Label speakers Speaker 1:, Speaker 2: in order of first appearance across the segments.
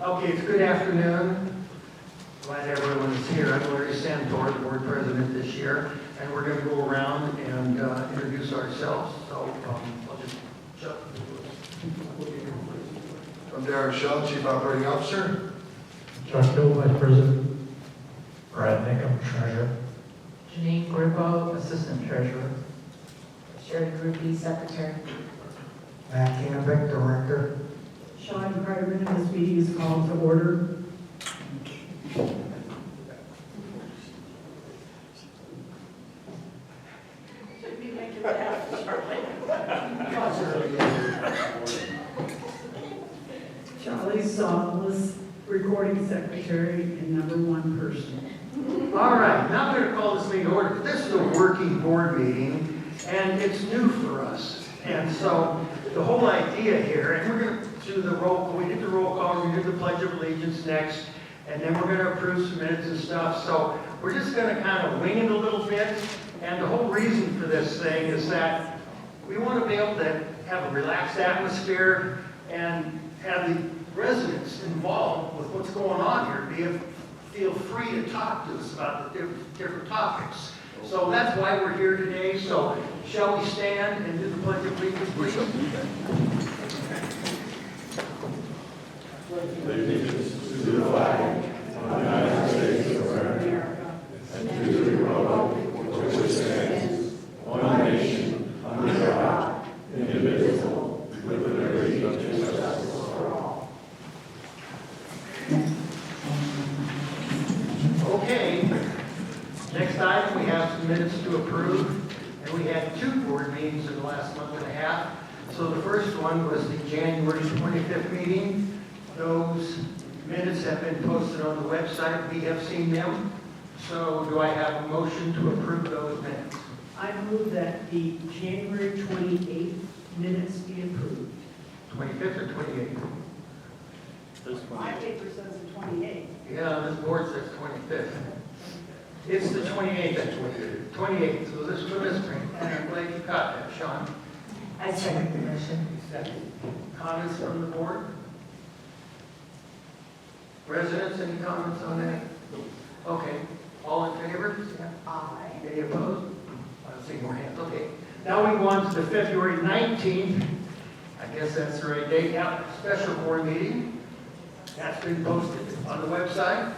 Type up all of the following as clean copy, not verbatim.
Speaker 1: Okay, it's good afternoon. Glad everyone is here. I'm Larry Santor, the board president this year, and we're going to go around and introduce ourselves. So I'll just shut.
Speaker 2: I'm Darren Shaw, Chief Operating Officer.
Speaker 3: Chuck Hill, Vice President. Brad Nickham, Treasurer.
Speaker 4: Janine Grippo, Assistant Treasurer.
Speaker 5: Sherry Groupie, Secretary.
Speaker 3: Matt Canvick, Director.
Speaker 6: Sean Carterman, this meeting is called to order. Charlie Sawless, Recording Secretary and number one person.
Speaker 1: All right, now I'm going to call this meeting to order. This is a working board meeting, and it's new for us. And so the whole idea here, and we're going to do the roll call. We did the roll call, we did the Pledge of Allegiance next, and then we're going to approve some minutes and stuff. So we're just going to kind of wing it a little bit. And the whole reason for this thing is that we want to be able to have a relaxed atmosphere and have the residents involved with what's going on here. Feel free to talk to us about the different topics. So that's why we're here today. So shall we stand and do the Pledge of Allegiance, please?
Speaker 2: Allegiance to the flag of the United States of America and to the republic for which it stands, one nation, under God, indivisible, with liberty and justice for all.
Speaker 1: Okay. Next item, we have some minutes to approve. And we had two board meetings in the last month and a half. So the first one was the January 25th meeting. Those minutes have been posted on the website. We have seen them. So do I have a motion to approve those minutes?
Speaker 6: I move that the January 28th minutes be approved.
Speaker 1: 25th or 28th?
Speaker 6: My paper says the 28th.
Speaker 1: Yeah, this board says 25th. It's the 28th. 28th. So this is a misprint. And I'm glad you caught that, Sean.
Speaker 5: I second the motion.
Speaker 1: Second. Comments from the board? Residents, any comments on that? Okay. All in favor?
Speaker 5: Aye.
Speaker 1: Any opposed? I don't see more hands. Okay. Now we go on to the February 19th. I guess that's the right date. Yeah, special board meeting. That's been posted on the website,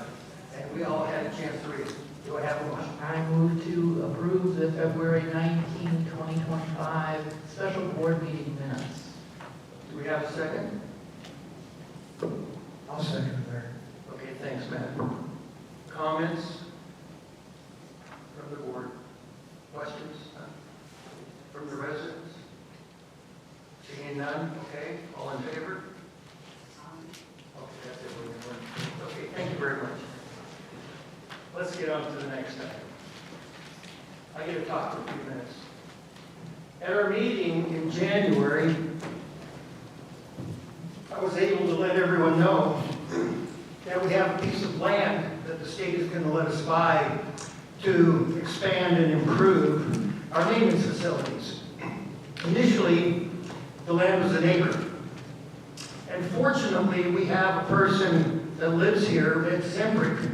Speaker 1: and we all had a chance to read it. Do I have a motion?
Speaker 4: I move to approve the February 19, 2025 special board meeting minutes.
Speaker 1: Do we have a second?
Speaker 3: I'll second there.
Speaker 1: Okay, thanks, Matt. Comments from the board? Questions from the residents? Seeing none, okay, all in favor? Okay, that's it. Okay, thank you very much. Let's get on to the next item. I get to talk for a few minutes. At our meeting in January, I was able to let everyone know that we have a piece of land that the state is going to let us buy to expand and improve our maintenance facilities. Initially, the land was an acre. And fortunately, we have a person that lives here, Ed Zembrick,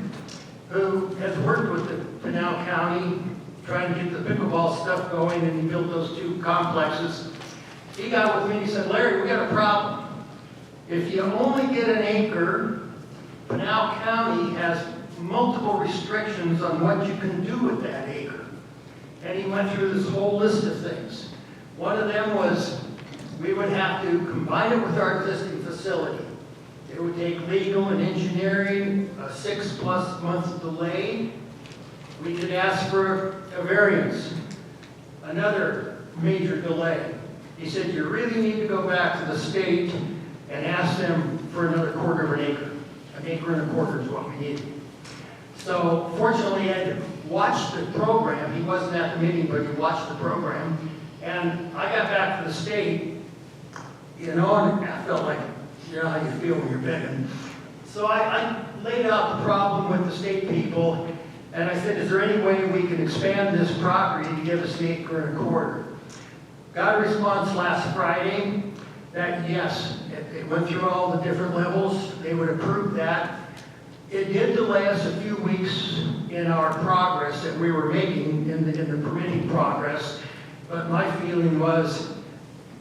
Speaker 1: who has worked with the Pinal County, trying to get the pickleball stuff going, and he built those two complexes. He got with me and he said, Larry, we got a problem. If you only get an acre, Pinal County has multiple restrictions on what you can do with that acre. And he went through this whole list of things. One of them was we would have to combine it with our existing facility. It would take legal and engineering, a 6+ month delay. We could ask for a variance, another major delay. He said, you really need to go back to the state and ask them for another quarter of an acre. An acre and a quarter is what we need. So fortunately, Ed watched the program. He wasn't at the meeting, but he watched the program. And I got back to the state, you know, and I felt like, you know how you feel when you're begging. So I laid out the problem with the state people, and I said, is there any way we can expand this property to give us an acre and a quarter? Got a response last Friday. that yes, it went through all the different levels, they would approve that. It did delay us a few weeks in our progress that we were making in the permitting progress, but my feeling was,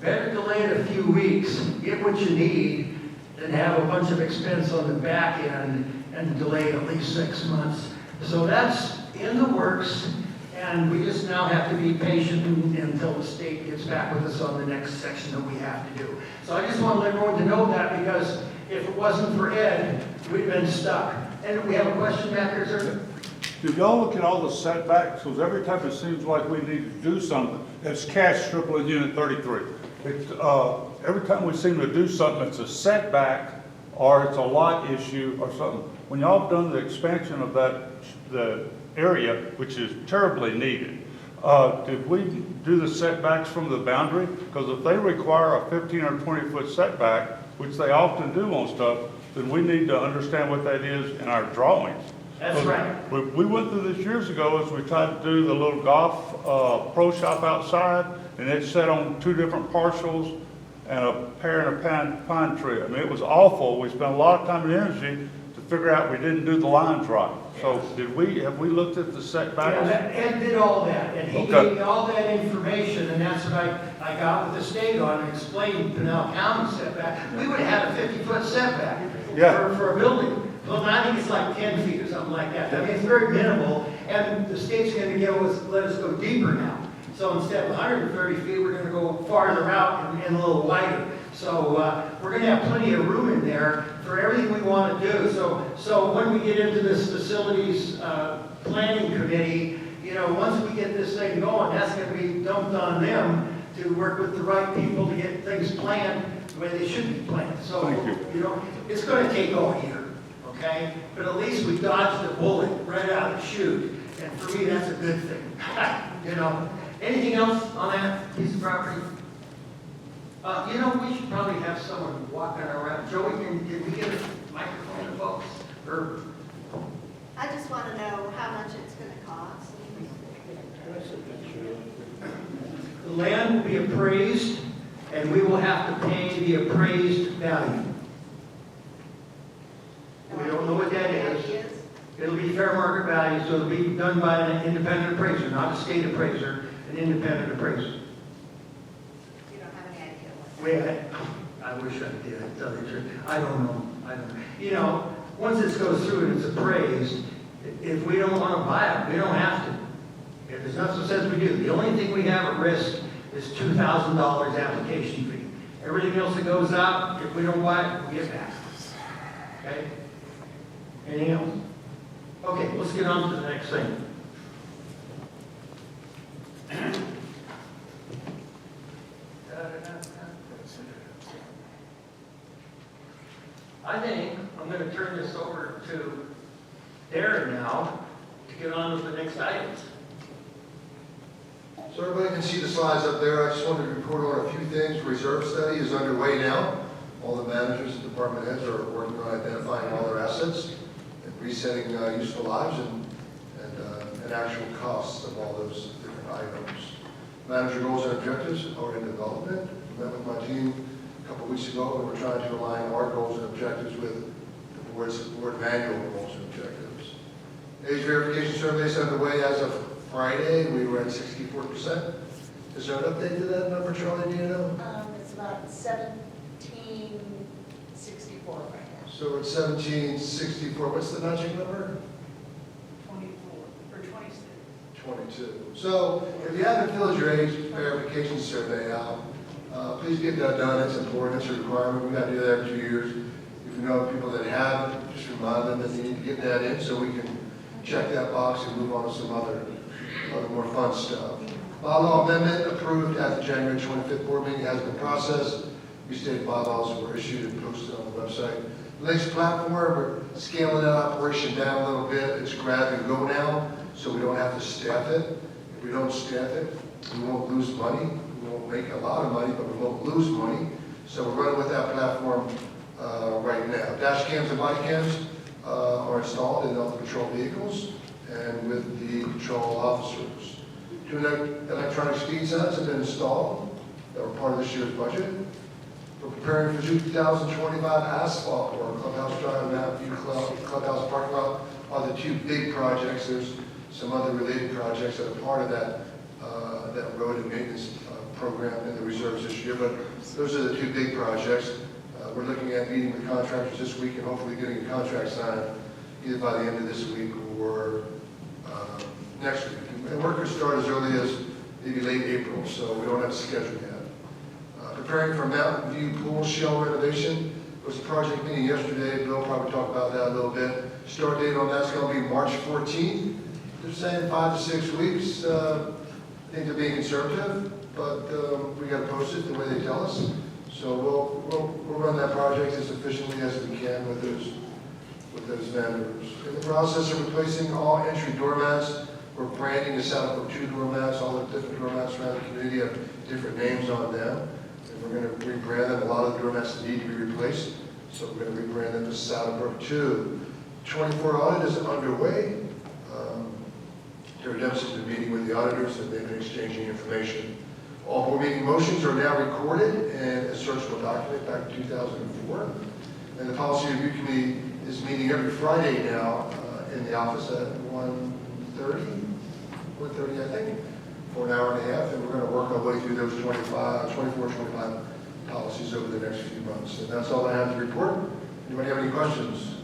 Speaker 1: better delay it a few weeks, get what you need, than have a bunch of expense on the back end and delay it at least 6 months. So that's in the works, and we just now have to be patient until the state gets back with us on the next section that we have to do. So I just want to let everyone to know that, because if it wasn't for Ed, we'd been stuck. And we have a question back there, sir?
Speaker 2: Did y'all look at all the setbacks? Because every time it seems like we need to do something, it's cash triple in Unit 33. It's, every time we seem to do something, it's a setback or it's a lot issue or something. When y'all have done the expansion of the area, which is terribly needed, did we do the setbacks from the boundary? Because if they require a 15 or 20 foot setback, which they often do on stuff, then we need to understand what that is in our drawings.
Speaker 1: That's right.
Speaker 2: We went through this years ago as we tried to do the little golf pro shop outside, and it sat on 2 different parcels and a pear and a pine tree. I mean, it was awful. We spent a lot of time and energy to figure out we didn't do the lines right. So have we looked at the setbacks?
Speaker 1: Yeah, Ed did all that, and he
Speaker 2: Okay.
Speaker 1: gave me all that information, and that's what I got with the state on and explained Pinell County setback. We would have had a 50-foot setback
Speaker 2: Yeah.
Speaker 1: for a building. Well, I think it's like 10 feet or something like that. I mean, it's very minimal, and the state's going to let us go deeper now. So instead of 130 feet, we're going to go farther out and a little wider. So we're going to have plenty of room in there for everything we want to do. So when we get into this facilities planning committee, you know, once we get this thing going, that's going to be dumped on them to work with the right people to get things planned the way they should be planned. So,
Speaker 2: Thank you.
Speaker 1: know, it's going to take all year, okay? But at least we dodged the bullet right out of the chute. And for me, that's a good thing, you know? Anything else on that piece of property? You know, we should probably have someone walking around. Joey, can we get a microphone to folks? Or,
Speaker 7: I just want to know how much it's going to cost.
Speaker 1: the land will be appraised, and we will have to pay the appraised value. We don't know what that is. It'll be fair market value, so it'll be done by an independent appraiser, not a state appraiser, an independent appraiser.
Speaker 7: You don't have any idea what.
Speaker 1: Wait, I wish I did, I tell you the truth. I don't know. You know, once this goes through and it's appraised, if we don't want to buy it, we don't have to. If there's nothing that says we do. The only thing we have at risk is $2,000 application fee. Everything else that goes out, if we don't buy it, we get back. Okay? Anything else? Okay, let's get on to the next thing. I think I'm going to turn this over to Darren now to get on with the next items.
Speaker 8: So everybody can see the slides up there. I just wanted to report on a few things. Reserve study is underway now. All the managers and department heads are working on identifying all their assets and resetting useful lives and actual costs of all those different items. Manager goals and objectives are in development. I met with my team a couple weeks ago, and we're trying to align our goals and objectives with the board manual goals and objectives. Age verification survey is underway as of Friday. We were at 64%. Is there an update to that number, Charlie? Do you know?
Speaker 5: It's about 1764 right now.
Speaker 8: So it's 1764. What's the magic number?
Speaker 6: 24 or 26.
Speaker 8: 22. So if you haven't filled your age verification survey out, please get that done. It's important. It's a requirement. We've got to do that every 2 years. If you know people that haven't, just remind them that they need to get that in so we can check that box and move on to some other more fun stuff. Bylaw amendment approved at the January 25th board meeting has been processed. Restated bylaws were issued and posted on the website. Links platform, we're scaling that operation down a little bit. It's grab and go now, so we don't have to staff it. If we don't staff it, we won't lose money. We won't make a lot of money, but we won't lose money. So we're running with that platform right now. Dash cams and body cams are installed in all the patrol vehicles and with the patrol officers. 2 electronic speed signs have been installed that were part of this year's budget. We're preparing for 2025 asphalt work. Clubhouse Drive, Mount View Clubhouse Parking Lot are the two big projects. There's some other related projects that are part of that road and maintenance program in the reserves this year, but those are the two big projects. We're looking at meeting with contractors this week and hopefully getting a contract signed either by the end of this week or next week. And work could start as early as maybe late April, so we don't have a schedule yet. Preparing for Mountain View Pool Shell renovation. There was a project meeting yesterday. Bill probably talked about that a little bit. Start date on that's going to be March 14th. They're saying 5 to 6 weeks. I think they're being conservative, but we got to post it the way they tell us. So we'll run that project as efficiently as we can with those vendors. In the process of replacing all entry doormats, we're branding the Southbrook 2 doormats. All the different doormats around the community have different names on them. And we're going to rebrand them. A lot of the doormats need to be replaced. So we're going to rebrand them as Southbrook 2. 24 audit is underway. Terry Dempsey's been meeting with the auditors and they've been exchanging information. All board meeting motions are now recorded and a searchable document back in 2004. And the Policy Review Committee is meeting every Friday now in the office at 1:30, I think, for an hour and a half. And we're going to work our way through those 24, 25 policies over the next few months. And that's all I have to report. Anybody have any questions?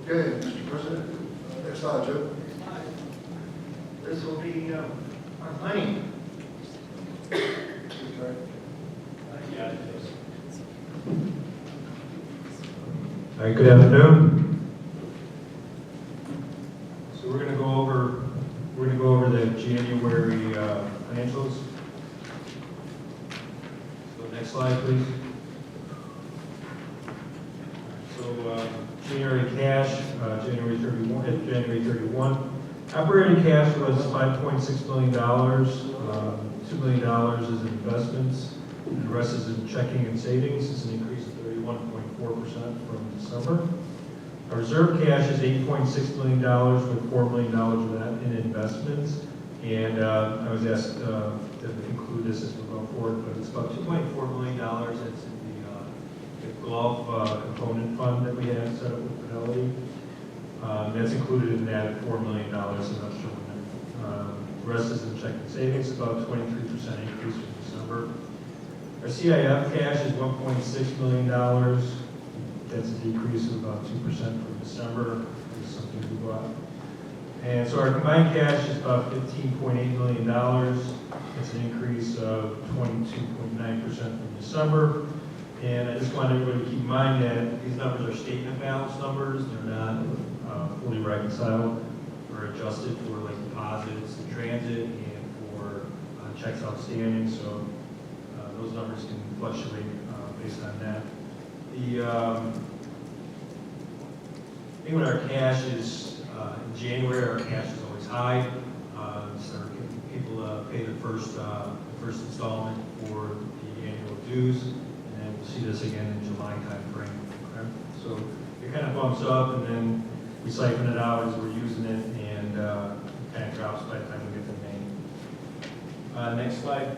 Speaker 8: Okay, Mr. President. Next slide, Joe.
Speaker 1: This will be our money.
Speaker 3: All right, good afternoon. So we're going to go over the January financials. So next slide, please. So January cash, January 31. Operating cash was $5.6 million. $2 million is in investments, and the rest is in checking and savings. It's an increase of 31.4% from December. Our reserve cash is $8.6 million, with $4 million of that in investments. And I was asked to include this as we go forward, but it's about $2.4 million. It's in the golf component fund that we had set up with Fidelity. That's included in that $4 million, and I'll show you. The rest is in checking savings, about 23% increase from December. Our CIF cash is $1.6 million. That's a decrease of about 2% from December. It's something we bought. And so our combined cash is about $15.8 million. It's an increase of 22.9% from December. And I just want everybody to keep in mind that these numbers are statement balance numbers. They're not fully reconciled or adjusted for like deposits in transit and for checks outstanding. So those numbers can fluctuate based on that. The thing with our cash is in January our cash is always high. So people pay the first installment for the annual dues, and then we'll see this again in July timeframe. Okay? So it kind of bumps up, and then we siphon it out as we're using it, and it kind of drops by the time we get to May. Next slide.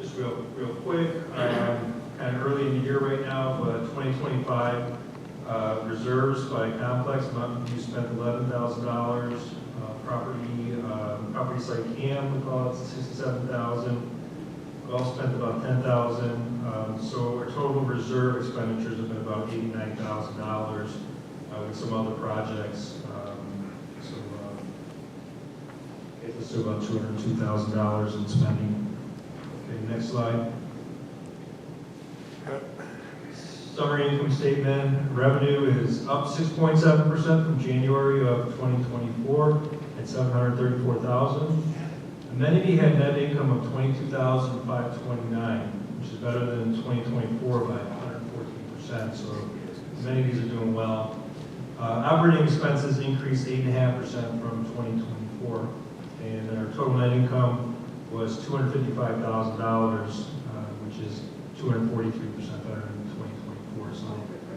Speaker 3: Just real quick, kind of early in the year right now, but 2025 reserves by complex. Mountain View spent $11,000. Property site CAM, we call it, $67,000. We all spent about $10,000. So our total reserve expenditures have been about $89,000 with some other projects. It's about $202,000 in spending. Okay, next slide. Summary income statement. Revenue is up 6.7% from January of 2024 at $734,000. Amenity had net income of $22,529, which is better than 2024 by 114%. So amenities are doing well. Operating expenses increased 8.5% from 2024, and our total net income was $255,000, which is 243% better than 2024. So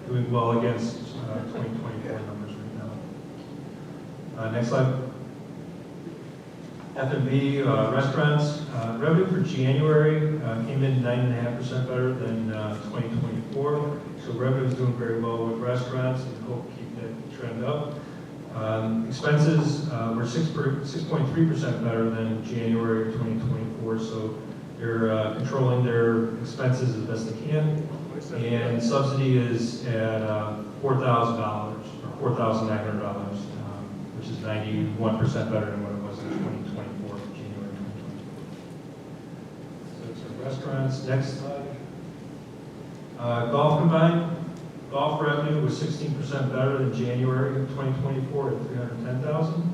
Speaker 3: doing well against 2024 numbers right now. Next slide. F&B restaurants, revenue for January came in 9.5% better than 2024. So revenue is doing very well with restaurants, and hope to keep that trend up. Expenses were 6.3% better than January of 2024. So they're controlling their expenses as best they can. And subsidy is at $4,000 or $4,900, which is 91% better than what it was in 2024, January 2024. So it's our restaurants. Next slide. Golf combined. Golf revenue was 16% better than January of 2024 at $310,000.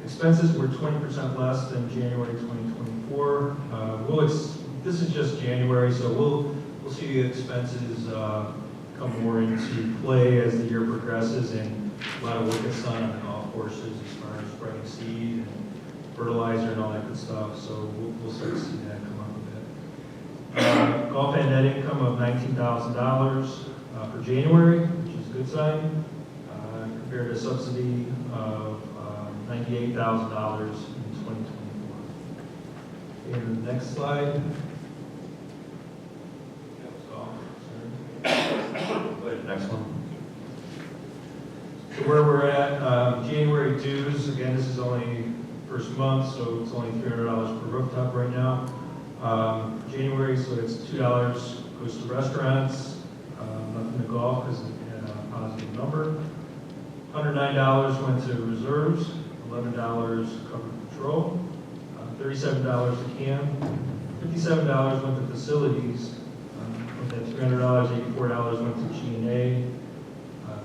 Speaker 3: Expenses were 20% less than January 2024. This is just January, so we'll see expenses come more into play as the year progresses, and a lot of work gets done on the golf courses as far as spreading seed and fertilizer and all that good stuff. So we'll start to see that come up a bit. Golf had net income of $19,000 for January, which is a good sign, compared to a subsidy of $98,000 in 2024. And the next slide. Go ahead, next one. So where we're at, January dues, again, this is only first month, so it's only $300 per rooftop right now. January, so it's $2 goes to restaurants, nothing to golf because it had a positive number. $109 went to reserves, $11 covered patrol, $37 a can, $57 went to facilities. That $300, $84 went to G&A,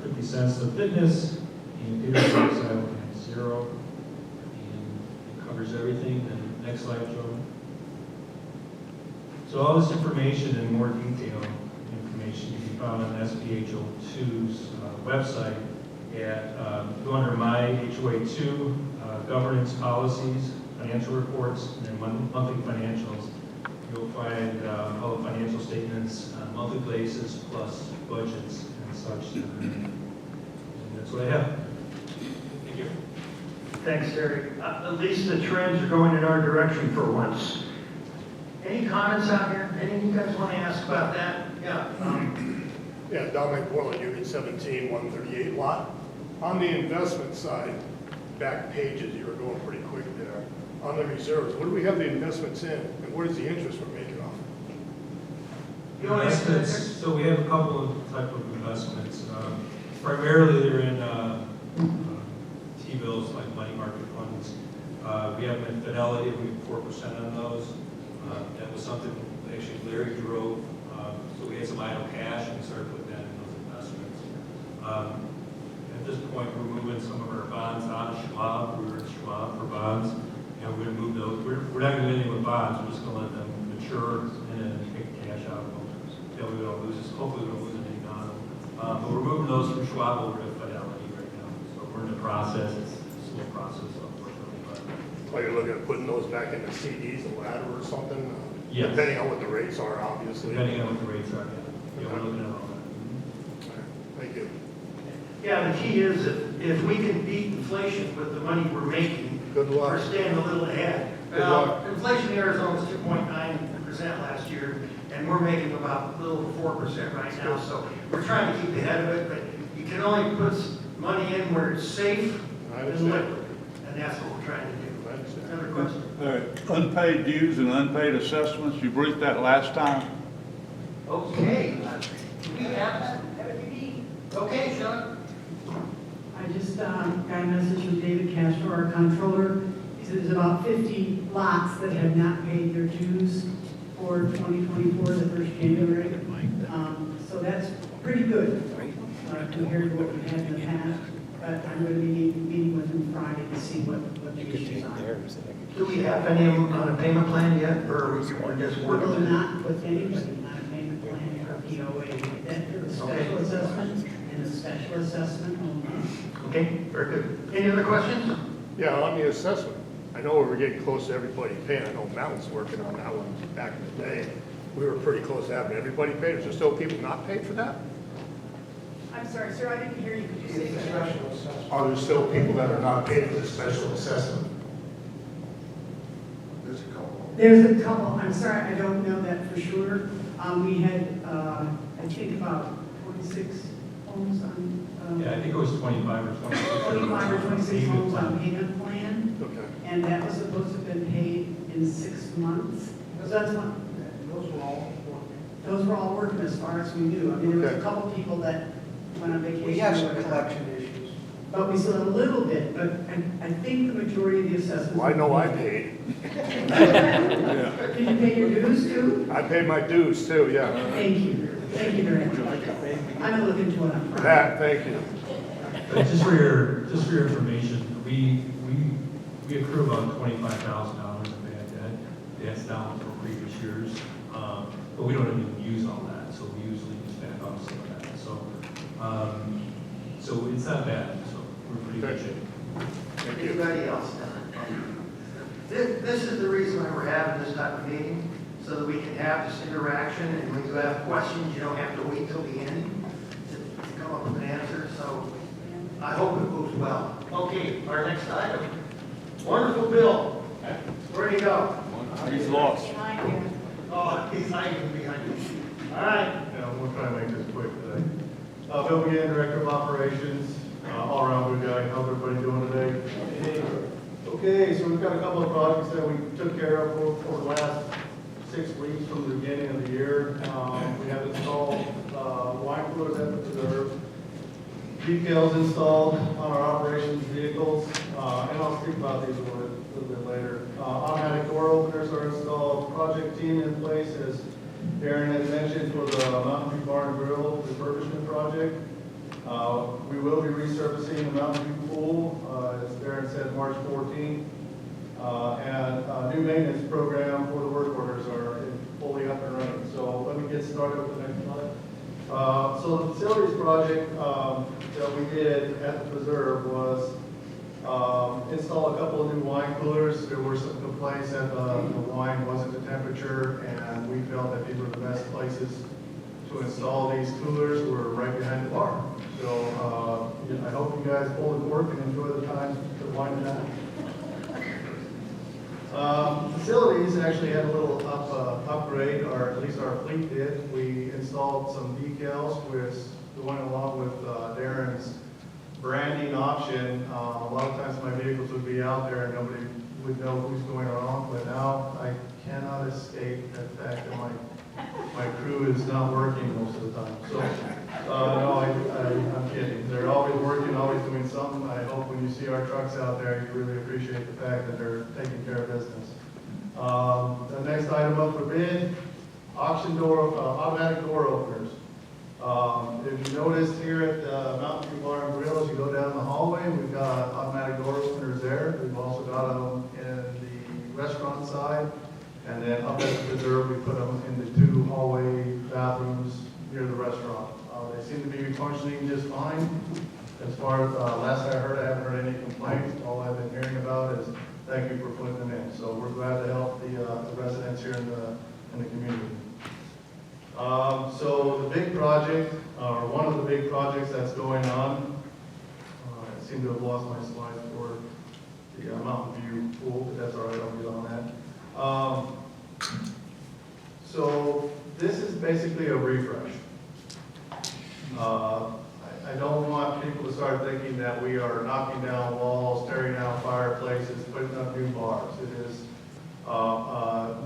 Speaker 3: 50 cents to fitness, and Peter Parks I went at $0, and it covers everything. And next slide, Joe. So all this information in more detail information can be found on SBHO2's website at go under My HOA2 governance policies, financial reports, and then monthly financials. You'll find all the financial statements on a monthly basis, plus budgets and such. And that's what I have. Thank you.
Speaker 1: Thanks, Terry. At least the trends are going in our direction for once. Any comments out here? Any of you guys want to ask about that? Yeah.
Speaker 9: Yeah, Dominic Borland, Unit 17, 138 lot. On the investment side, back pages, you were going pretty quick there. On the reserves, what do we have the investments in, and what is the interest we're making off?
Speaker 1: You want to answer that,
Speaker 3: Investments,
Speaker 1: Terry?
Speaker 3: so we have a couple of type of investments. Primarily, they're in T-bills, like money market funds. We have in Fidelity, we have 4% on those. That was something actually Larry drove. So we had some idle cash, and we started putting that in those investments. At this point, we're moving some of our bonds out of Schwab. We were at Schwab for bonds. And we're going to move those. We're not going to do anything with bonds. We're just going to let them mature and then take the cash out of them. Yeah, we don't lose this. Hopefully, we don't lose anything on them. But we're moving those from Schwab over to Fidelity right now. So we're in the process. It's a slow process, unfortunately. But
Speaker 9: Are you looking at putting those back into CDs, a ladder or something?
Speaker 3: Yes.
Speaker 9: Depending on what the rates are, obviously.
Speaker 3: depending on what the rates are, yeah, we're looking at all that.
Speaker 9: All right, thank you.
Speaker 1: Yeah, the key is if we can beat inflation with the money we're making,
Speaker 9: Good luck.
Speaker 1: we're staying a little ahead.
Speaker 9: Good luck.
Speaker 1: Inflation in Arizona was 2.9% last year, and we're making about a little over 4% right now. So we're trying to keep ahead of it, but you can only put money in where it's safe
Speaker 9: I
Speaker 1: and
Speaker 9: understand.
Speaker 1: liquid, and that's what we're trying to do.
Speaker 9: I understand.
Speaker 1: Another question?
Speaker 2: All right, unpaid dues and unpaid assessments, you briefed that last time.
Speaker 1: Okay. We have, okay, Sean.
Speaker 6: I just got a message from David Castro, our comptroller. He said there's about 50 lots that have not paid their dues for 2024, the first January. So that's pretty good compared to what we've had in the past. But I'm going to be meeting with him Friday to see what the issues are.
Speaker 1: Do we have any of them on a payment plan yet, or we're just
Speaker 6: We're
Speaker 1: working?
Speaker 6: not with anybody on a payment plan or POA. That for the special assessment and the special assessment only.
Speaker 1: Okay, very good. Any other questions?
Speaker 9: Yeah, on the assessment, I know we were getting close to everybody paying. I know Mountain's working on that one back in the day. We were pretty close to having everybody paid. Is there still people not paid for that?
Speaker 5: I'm sorry, sir, I didn't hear you. Could you say that?
Speaker 9: Are there still people that are not paid for the special assessment?
Speaker 8: just a couple.
Speaker 6: There's a couple, I'm sorry, I don't know that for sure. We had, I think about 26 homes on,
Speaker 3: Yeah, I think it was 25 or 26.
Speaker 6: 25 or 26 homes on payment plan,
Speaker 9: Okay.
Speaker 6: and that was supposed to have been paid in 6 months. So that's one, those were all working as far as we knew. I mean, there was a
Speaker 9: Okay.
Speaker 6: couple people that went on vacation.
Speaker 1: We have some
Speaker 6: or whatever.
Speaker 1: collection issues.
Speaker 6: But we still have a little bit, but I think the majority of the assessments.
Speaker 9: Well, I know I paid.
Speaker 6: Did you pay your dues too?
Speaker 9: I paid my dues too, yeah.
Speaker 6: Thank you. Thank you very much. I'm gonna look into it on Friday.
Speaker 9: Pat, thank you.
Speaker 3: But just for your information, we accrue about $25,000 in bad debt. That's down from previous years. But we don't even use all that, so we usually just back off some of that. So it's not bad, so we're pretty good shape.
Speaker 9: Thank you.
Speaker 1: Anybody else? This is the reason why we're having this type of meeting, so that we can have this interaction, and when you have questions, you don't have to wait till the end to come up with an answer, so I hope it goes well. Okay, our next item. Wonderful Bill. Where'd he go?
Speaker 9: He's lost.
Speaker 1: Oh, he's hiding behind you. All right.
Speaker 3: Yeah, we'll try to make this quick today. Bill McGann, Director of Operations, all-around good guy. How's everybody doing today? Okay, so we've got a couple of projects that we took care of over the last 6 weeks from the beginning of the year. We have installed wine coolers at the preserve, decals installed on our operations vehicles, and I'll speak about these a little bit later. Automatic door openers are installed, project team in place, as Darren had mentioned, for the Mountain View Bar and Grill refurbishment project. We will be resurfacing the Mountain View pool, as Darren said, March 14th. And a new maintenance program for the work orders are fully up and running. So let me get started with the next slide. So the facilities project that we did at the preserve was install a couple of new wine coolers. There were some complaints that the wine wasn't the temperature, and we felt that these were the best places to install these coolers. Were right behind the bar. So I hope you guys pull the cork and enjoy the time to wind down. Facilities actually had a little upgrade, or at least our fleet did. We installed some decals with going along with Darren's branding option. A lot of times my vehicles would be out there and nobody would know who's going wrong, but now I cannot escape the fact that my crew is not working most of the time. So, no, I'm kidding. They're always working, always doing something. I hope when you see our trucks out there, you really appreciate the fact that they're taking care of business. The next item up for bid, auction door, automatic door openers. If you noticed here at the Mountain View Bar and Grill, as you go down the hallway, we've got automatic door openers there. We've also got them in the restaurant side. And then up at the preserve, we put them in the 2 hallway bathrooms near the restaurant. They seem to be functioning just fine. As far as last I heard, I haven't heard any complaints. All I've been hearing about is thank you for putting them in. So we're glad to help the residents here in the community. So the big project, or one of the big projects that's going on, I seem to have lost my slides for the Mountain View pool, but that's all right, I'll get on that. So this is basically a refresh. I don't want people to start thinking that we are knocking down walls, tearing down fireplaces, putting up new bars. It is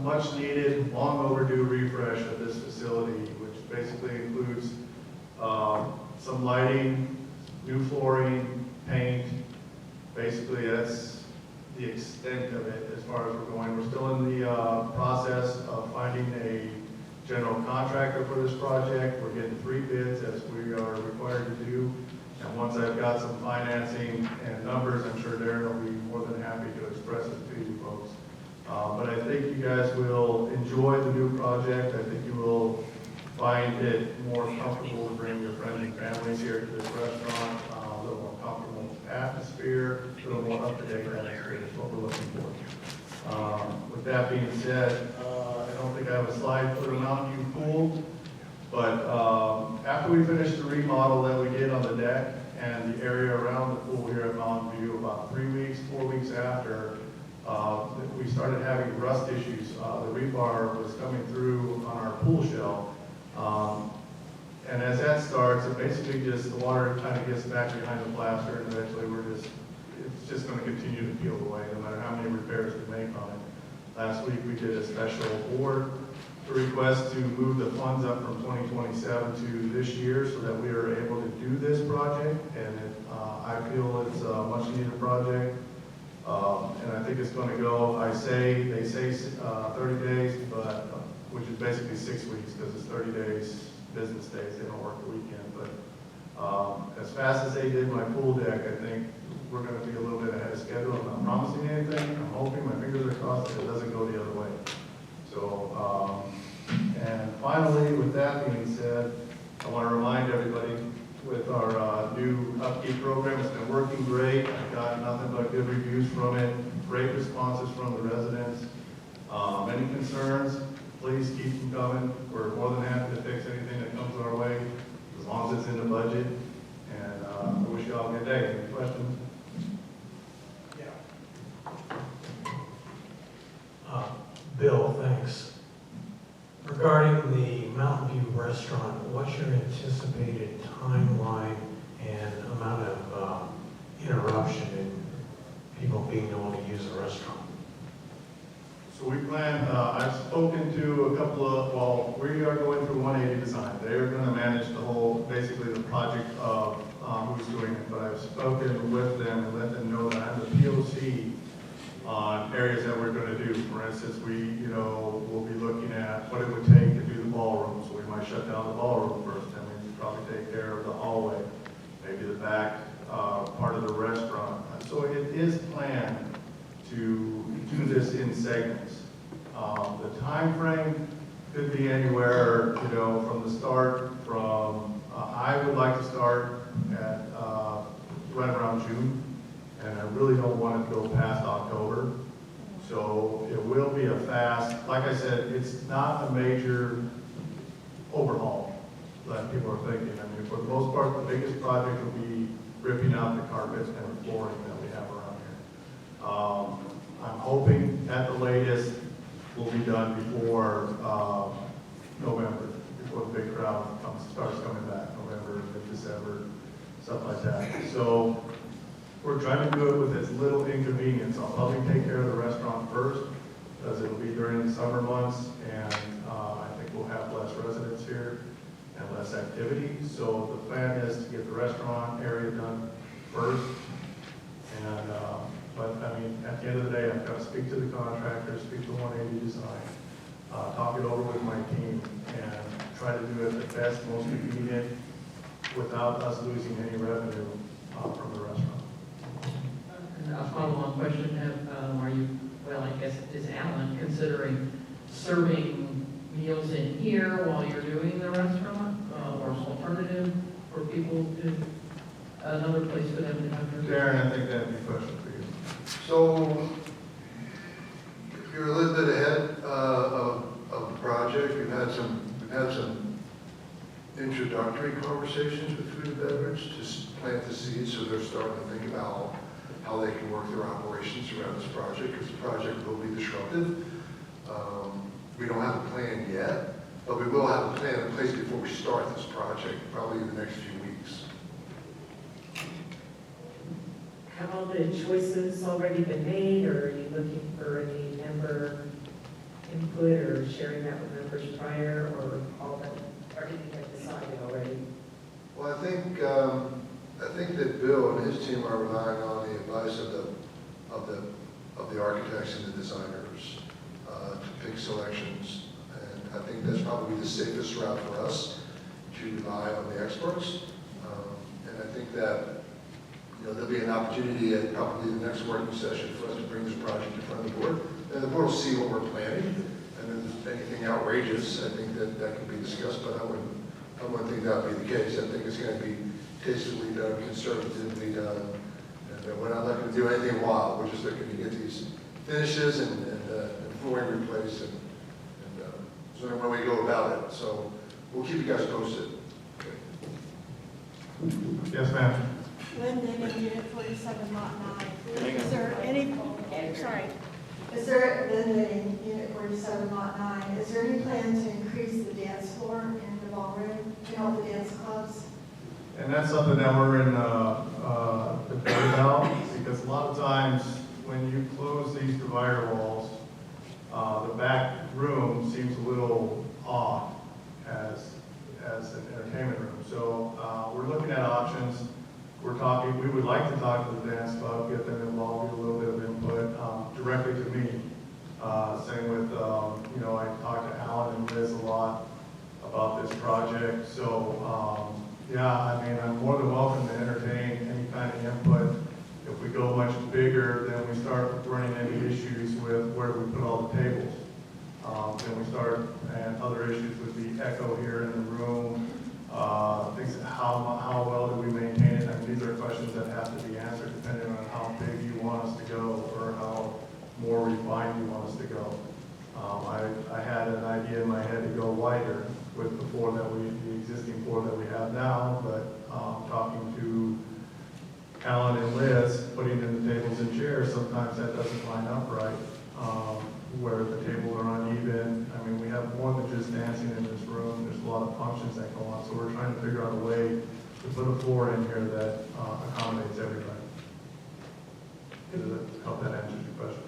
Speaker 3: much needed, long overdue refresh of this facility, which basically includes some lighting, new flooring, paint. Basically, that's the extent of it as far as we're going. We're still in the process of finding a general contractor for this project. We're getting 3 bids as we are required to do. And once I've got some financing and numbers, I'm sure Darren will be more than happy to express it to you folks. But I think you guys will enjoy the new project. I think you will find it more comfortable to bring your friends and families here to this restaurant. A little more comfortable atmosphere, a little more up-to-date atmosphere is what we're looking for. With that being said, I don't think I have a slide for the Mountain View pool, but after we finished the remodel that we did on the deck and the area around the pool here at Mountain View, about 3 weeks, 4 weeks after,
Speaker 2: we started having rust issues. The rebar was coming through on our pool shell. And as that starts, it basically just, the water kind of gets back behind the plaster, and eventually it's just going to continue to peel away, no matter how many repairs we make on it. Last week, we did a special board to request to move the funds up from 2027 to this year so that we are able to do this project, and I feel it's a much needed project. And I think it's going to go, they say 30 days, but which is basically 6 weeks because it's 30 days, business days, they don't work the weekend. But as fast as they did my pool deck, I think we're going to be a little bit ahead of schedule. I'm not promising anything. I'm hoping, my fingers are crossed, that it doesn't go the other way. So, and finally, with that being said, I want to remind everybody with our new upkeep program, it's been working great. I got nothing but good reviews from it, great responses from the residents. Any concerns, please keep them coming. We're more than happy to fix anything that comes our way, as long as it's in the budget. And I wish you all a good day. Any questions?
Speaker 10: Bill, thanks. Regarding the Mountain View Restaurant, what's your anticipated timeline and amount of interruption in people being able to use the restaurant?
Speaker 2: So we plan, I've spoken to a couple of, well, we are going through 180 Design. They're going to manage the whole, basically the project of who's doing it. But I've spoken with them and let them know that I'm the POC on areas that we're going to do. For instance, we'll be looking at what it would take to do the ballroom. So we might shut down the ballroom first, and we'd probably take care of the hallway, maybe the back part of the restaurant. So it is planned to do this in segments. The time frame could be anywhere, from the start I would like to start at right around June. And I really don't want to go past October. So it will be a fast, like I said, it's not a major overhaul like people are thinking. I mean, for the most part, the biggest project will be ripping out the carpets and the flooring that we have around here. I'm hoping at the latest we'll be done before November, before the big crowd starts coming back, November, December, stuff like that. So we're trying to do it with as little inconvenience. I'll probably take care of the restaurant first, because it'll be during the summer months, and I think we'll have less residents here and less activity. So the plan is to get the restaurant area done first. And, but I mean, at the end of the day, I've got to speak to the contractor, speak to 180 Design, talk it over with my team, and try to do it the best, most convenient, without us losing any revenue from the restaurant.
Speaker 4: And a follow-on question, I guess is Alan considering serving meals in here while you're doing the restaurant, or an alternative for people to, another place for them to have their...
Speaker 2: Darren, I think that'd be a question for you.
Speaker 8: So, you're a little bit ahead of the project. We've had some introductory conversations with food and beverage to plant the seeds, so they're starting to think about how they can work their operations around this project, because the project will be disruptive. We don't have a plan yet, but we will have a plan in place before we start this project, probably in the next few weeks.
Speaker 11: Have all the choices already been made, or are you looking for any member input or sharing that with members prior, or all that, everything has decided already?
Speaker 8: Well, I think that Bill and his team are relying on the advice of the architects and the designers to pick selections. And I think that's probably the safest route for us, to rely on the experts. And I think that there'll be an opportunity at probably the next working session for us to bring this project in front of the board. And the board will see what we're planning. And if there's anything outrageous, I think that can be discussed, but I wouldn't think that would be the case. I think it's going to be tastefully done, conservatively done, and we're not looking to do anything wild. We're just looking to get these finishes and flooring replaced, and so when we go about it. So we'll keep you guys posted.
Speaker 2: Yes, ma'am.
Speaker 7: Linda, in Unit 47, Lot 9. Is there any, sorry, Is there, in the Unit 47, Lot 9, is there any plan to increase the dance floor in the ballroom in all the dance clubs?
Speaker 2: And that's something that we're in debate about, because a lot of times when you close these divider walls, the back room seems a little odd as an entertainment room. So we're looking at options. We would like to talk to the dance club, get them involved, get a little bit of input directly to me. Same with, I talked to Alan and Liz a lot about this project. So, I'm more than welcome to entertain any kind of input. If we go much bigger, then we start running into issues with where we put all the tables. And other issues would be echo here in the room, things, how well do we maintain it? I mean, these are questions that have to be answered depending on how big you want us to go or how more refined you want us to go. I had an idea in my head to go wider with the existing floor that we have now, but talking to Alan and Liz, putting in the tables and chairs, sometimes that doesn't line up right, where the tables are uneven. I mean, we have more than just dancing in this room. There's a lot of functions that go on, so we're trying to figure out a way to put a floor in here that accommodates everybody. Does that help that answer your question?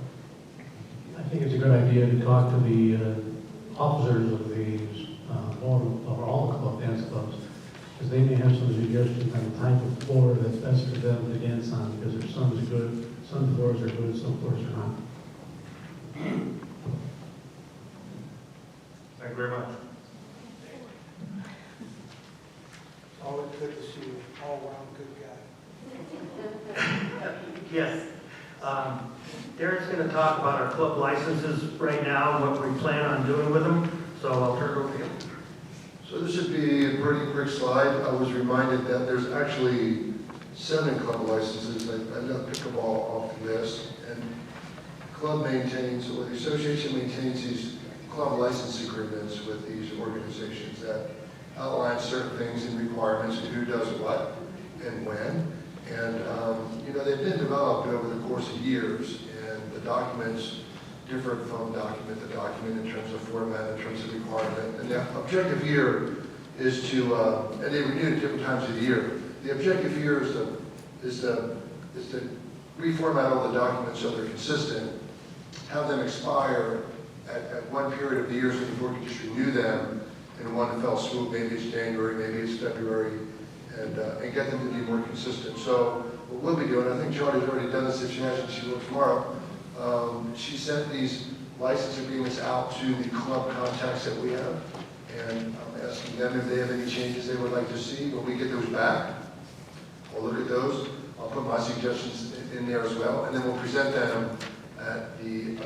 Speaker 12: I think it's a good idea to talk to the officers of these, all the dance clubs, because they may have some suggestions on the type of floor that's best for them to dance on, because there's some is good, some floors are good, some floors are not.
Speaker 2: Thank you very much.
Speaker 13: Always good to see you, all-around good guy.
Speaker 1: Yes. Darren's going to talk about our club licenses right now, what we plan on doing with them, so I'll turn it over to him.
Speaker 8: So this should be a pretty quick slide. I was reminded that there's actually 7 club licenses. I didn't pick them all off the list. And the association maintains these club license agreements with these organizations that outline certain things and requirements and who does what and when. And, they've been developed over the course of years, and the documents differ from document to document in terms of format, in terms of requirement. And the objective here is to, and they renew at different times of the year. The objective here is to reformat all the documents so they're consistent, have them expire at one period of the year so the board can just renew them in one fell swoop. Maybe it's January, maybe it's February, and get them to be more consistent. So what we'll be doing, I think Charlie's already done this, if she hasn't, she will tomorrow. She sent these license agreements out to the club contacts that we have, and I'm asking them if they have any changes they would like to see. When we get those back, we'll look at those. I'll put my suggestions in there as well, and then we'll present them at the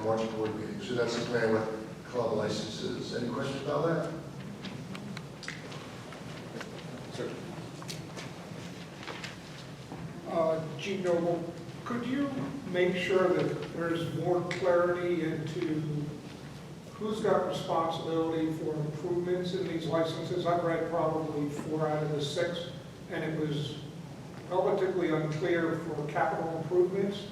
Speaker 8: March board meeting. So that's the plan with club licenses. Any questions about that? Sir.
Speaker 13: Gene Noble, could you make sure that there's more clarity into who's got responsibility for improvements in these licenses? I've read probably 4 out of the 6, and it was relatively unclear for capital improvements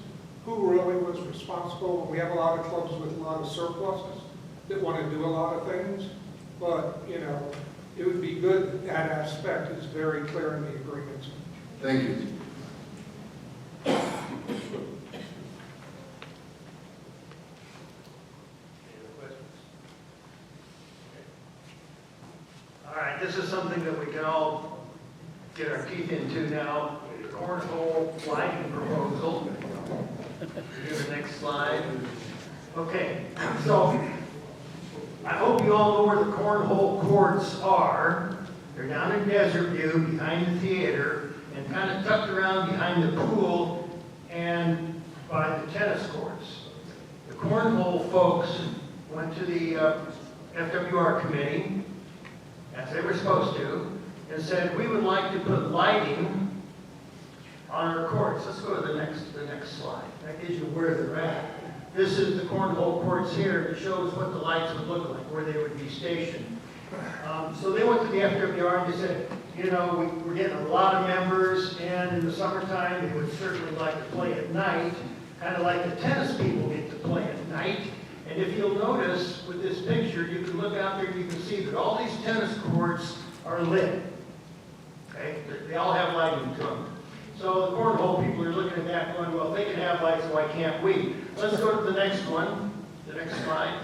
Speaker 13: who really was responsible. We have a lot of clubs with a lot of surpluses that want to do a lot of things, but it would be good. That aspect is very clear in the agreements.
Speaker 8: Thank you.
Speaker 1: All right, this is something that we can all get our teeth into now. Cornhole lighting proposal. Here's the next slide. Okay, so I hope you all know where the cornhole courts are. They're down in Desert View, behind the theater, and kind of tucked around behind the pool and by the tennis courts. The cornhole folks went to the FWR committee, as they were supposed to, and said, we would like to put lighting on our courts. Let's go to the next slide. That gives you where they're at. This is the cornhole courts here. It shows what the lights would look like, where they would be stationed. So they went to the FWR and they said, we're getting a lot of members, and in the summertime they would certainly like to play at night. kind of like the tennis people get to play at night. And if you'll notice with this picture, you can look out there and you can see that all these tennis courts are lit. Okay? They all have lighting to them. So the cornhole people are looking at that going, well, if they can have lights, why can't we? Let's go to the next one, the next slide.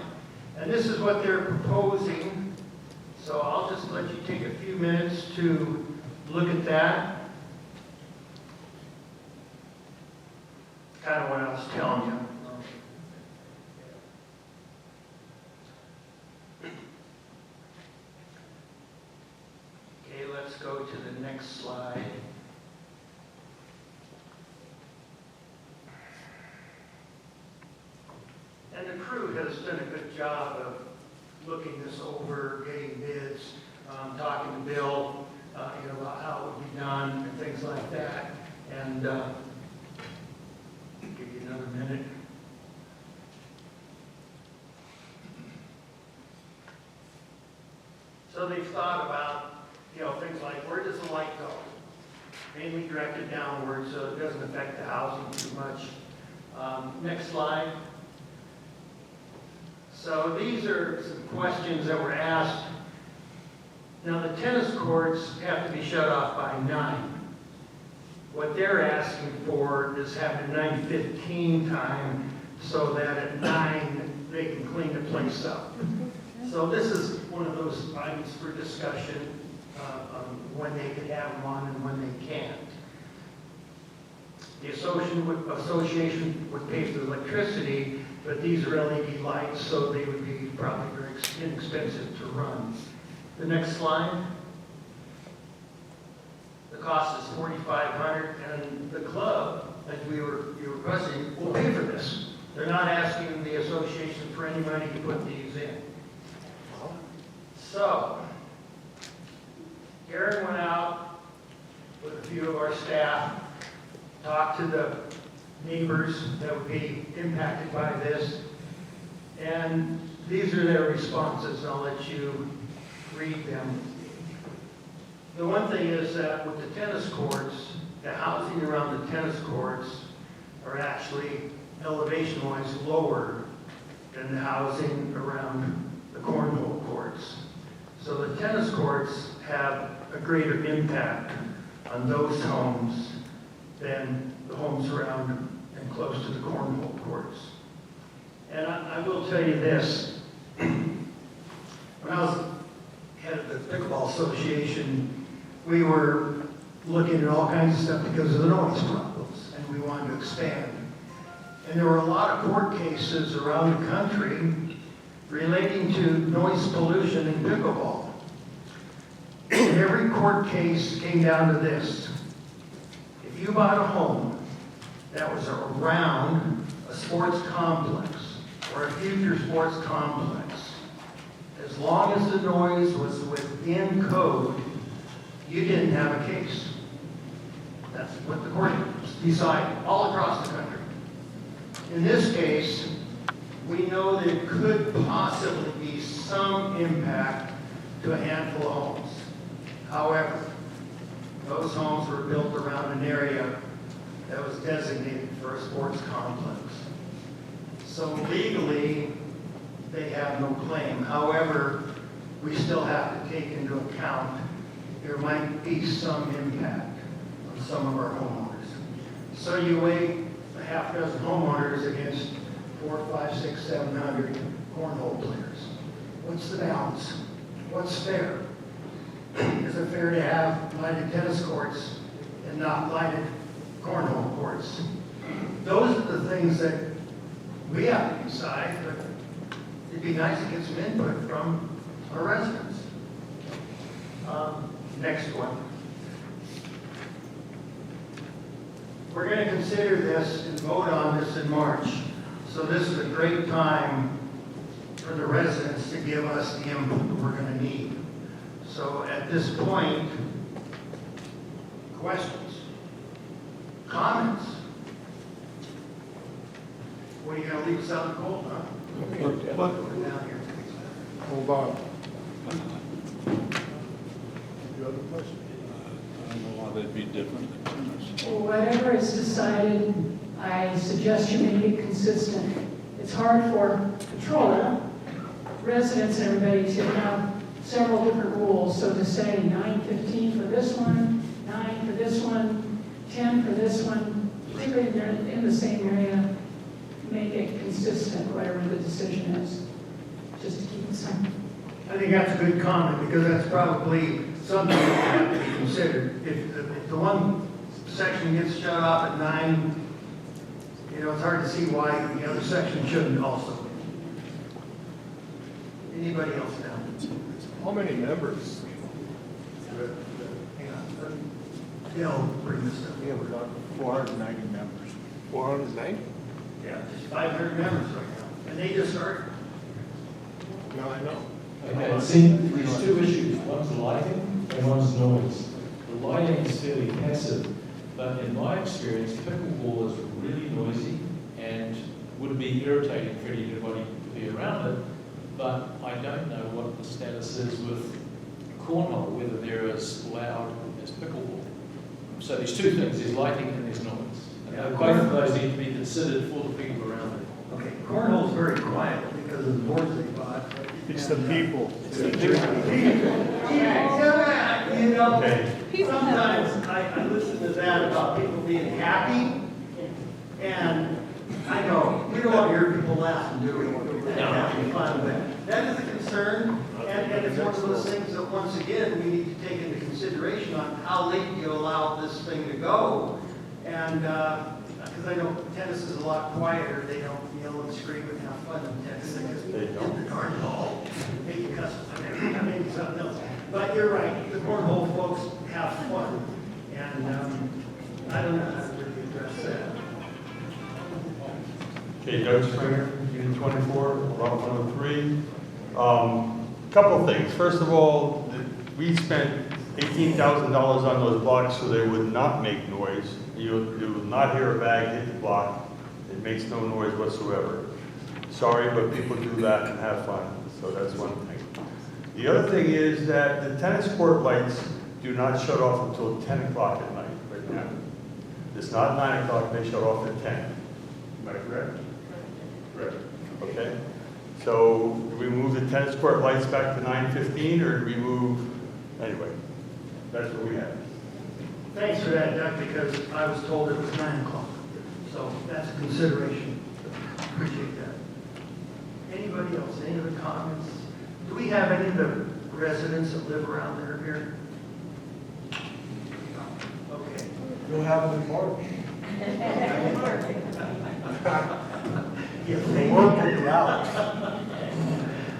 Speaker 1: And this is what they're proposing. So I'll just let you take a few minutes to look at that. Kind of what I was telling you. Okay, let's go to the next slide. And the crew has done a good job of looking this over, getting bids, talking to Bill, about how it would be done and things like that. And give you another minute. So they've thought about, things like where does the light go? Mainly directed downward so it doesn't affect the housing too much. Next slide. So these are some questions that were asked. Now the tennis courts have to be shut off by 9. What they're asking for is having a 9:15 time so that at 9 they can clean the place up. So this is one of those items for discussion on when they could have them on and when they can't. The association would pay for the electricity, but these are LED lights, so they would be probably very inexpensive to run. The next slide. The cost is $4,500, and the club, as you were requesting, will pay for this. They're not asking the association for any money to put these in. So, Karen went out with a few of our staff, talked to the neighbors that would be impacted by this, and these are their responses. I'll let you read them. The one thing is that with the tennis courts, the housing around the tennis courts are actually elevation-wise lower than the housing around the cornhole courts. So the tennis courts have a greater impact on those homes than the homes around and close to the cornhole courts. And I will tell you this. When I was head of the Pickleball Association, we were looking at all kinds of stuff because of the noise problems, and we wanted to expand. And there were a lot of court cases around the country relating to noise pollution in pickleball. And every court case came down to this. If you bought a home that was around a sports complex or a future sports complex, as long as the noise was within code, you didn't have a case. That's what the court decided all across the country. In this case, we know that it could possibly be some impact to a handful of homes. However, those homes were built around an area that was designated for a sports complex. So legally, they have no claim. However, we still have to take into account there might be some impact on some of our homeowners. So you weigh a half dozen homeowners against 400, 500, 600, 700 cornhole players. What's the balance? What's fair? Is it fair to have lighted tennis courts and not lighted cornhole courts? Those are the things that we have to decide, but it'd be nice to get some input from our residents. Next one. We're going to consider this and vote on this in March. So this is a great time for the residents to give us the input that we're going to need. So at this point, questions? Comments? What, are you going to leave us out in the cold, huh?
Speaker 9: Okay.
Speaker 1: We're down here.
Speaker 9: Hold on. You have a question?
Speaker 2: I don't know why they'd be different than tennis.
Speaker 14: Whatever is decided, I suggest you make it consistent. It's hard for patrol residents and everybody to have several different rules. So to say 9:15 for this one, 9 for this one, 10 for this one, particularly if they're in the same area, make it consistent, whatever the decision is, just to keep it simple.
Speaker 1: I think that's a good comment, because that's probably something that have to be considered. If the one section gets shut off at 9, you know, it's hard to see why the other section shouldn't also. Anybody else now?
Speaker 9: How many members?
Speaker 1: They'll bring this up.
Speaker 2: We have about 490 members.
Speaker 9: 490?
Speaker 1: Yeah, there's 500 members right now, and they just started.
Speaker 9: No, I know.
Speaker 15: Okay, see, there's two issues. One's lighting and one's noise. The lighting is fairly passive, but in my experience, pickleball is really noisy and would be irritating for anybody to be around it. But I don't know what the status is with cornhole, whether they're as loud as pickleball. So there's two things, there's lighting and there's noise. And both of those need to be considered for the people around it.
Speaker 1: Okay, cornhole's very quiet because of the boards they bought.
Speaker 9: It's the people.
Speaker 1: You know, sometimes I listen to that about people being happy, and I know, we don't want to hear people laugh and doing and having fun, but that is a concern, and it's one of those things that, once again, we need to take into consideration on how late you allow this thing to go. And, because I know tennis is a lot quieter, they don't yell and scream and have fun in tennis, they just hit the darn ball, make you cuss, maybe something else. But you're right, the cornhole folks have fun, and I don't know how to really address that.
Speaker 2: Okay, Doug Springer, Unit 24, Route 103. Couple of things. First of all, we spent $18,000 on those blocks so they would not make noise. You will not hear a bag hit the block. It makes no noise whatsoever. Sorry, but people do that and have fun. So that's one thing. The other thing is that the tennis court lights do not shut off until 10 o'clock at night right now. It's not 9 o'clock, they shut off at 10. Am I correct? Correct. Okay. So do we move the tennis court lights back to 9:15, or do we move, anyway, that's what we have.
Speaker 1: Thanks for that, Doug, because I was told it was 9 o'clock. So that's a consideration. Appreciate that. Anybody else, any other comments? Do we have any of the residents that live around there here? Okay.
Speaker 9: You'll have them in March.
Speaker 1: Yes, they work at the hours.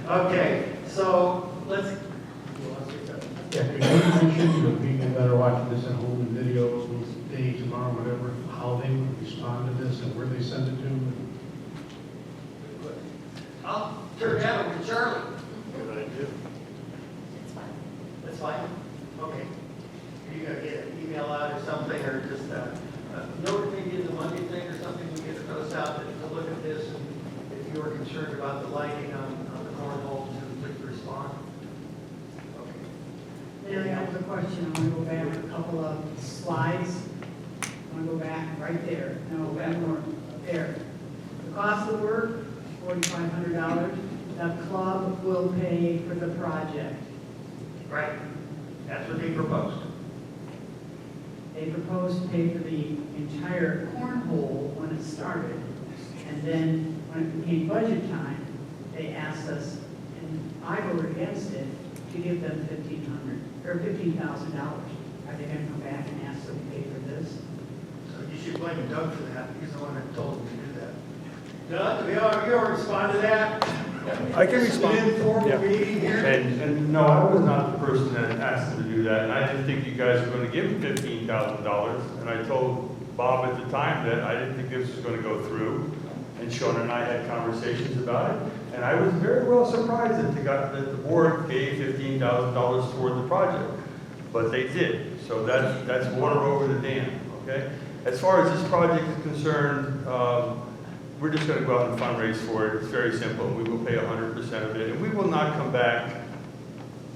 Speaker 1: Okay, so let's.
Speaker 12: Yeah, could you mention to the people that are watching this at home in videos, today, tomorrow, whatever, how they would respond to this and where they send it to?
Speaker 1: I'll turn that over to Charlie.
Speaker 9: Good idea.
Speaker 1: That's fine. Okay. Are you gonna get an email out or something, or just a note maybe in the Monday thing or something, we get a post out to look at this, and if you are concerned about the lighting on the cornhole, to please respond. Okay.
Speaker 6: Mary, I have a question. I want to go back a couple of slides. I want to go back right there. No, back more, up there. The cost of the work, $4,500. The club will pay for the project.
Speaker 1: Right. That's what they proposed.
Speaker 6: They proposed to pay for the entire cornhole when it started. And then when it became budget time, they asked us, and I voted against it, to give them $1,500 or $15,000. Are they going to come back and ask them to pay for this?
Speaker 1: So you should blame Doug for that. He's the one that told them to do that. Doug, you all respond to that?
Speaker 2: I can respond.
Speaker 1: An informal meeting here.
Speaker 2: And no, I was not the person that asked them to do that, and I didn't think you guys were going to give them $15,000. And I told Bob at the time that I didn't think this was going to go through. And Sean and I had conversations about it, and I was very well surprised that the board gave $15,000 toward the project, but they did. So that's water over the dam. Okay. As far as this project is concerned, we're just going to go out and fundraise for it. It's very simple. We will pay 100% of it, and we will not come back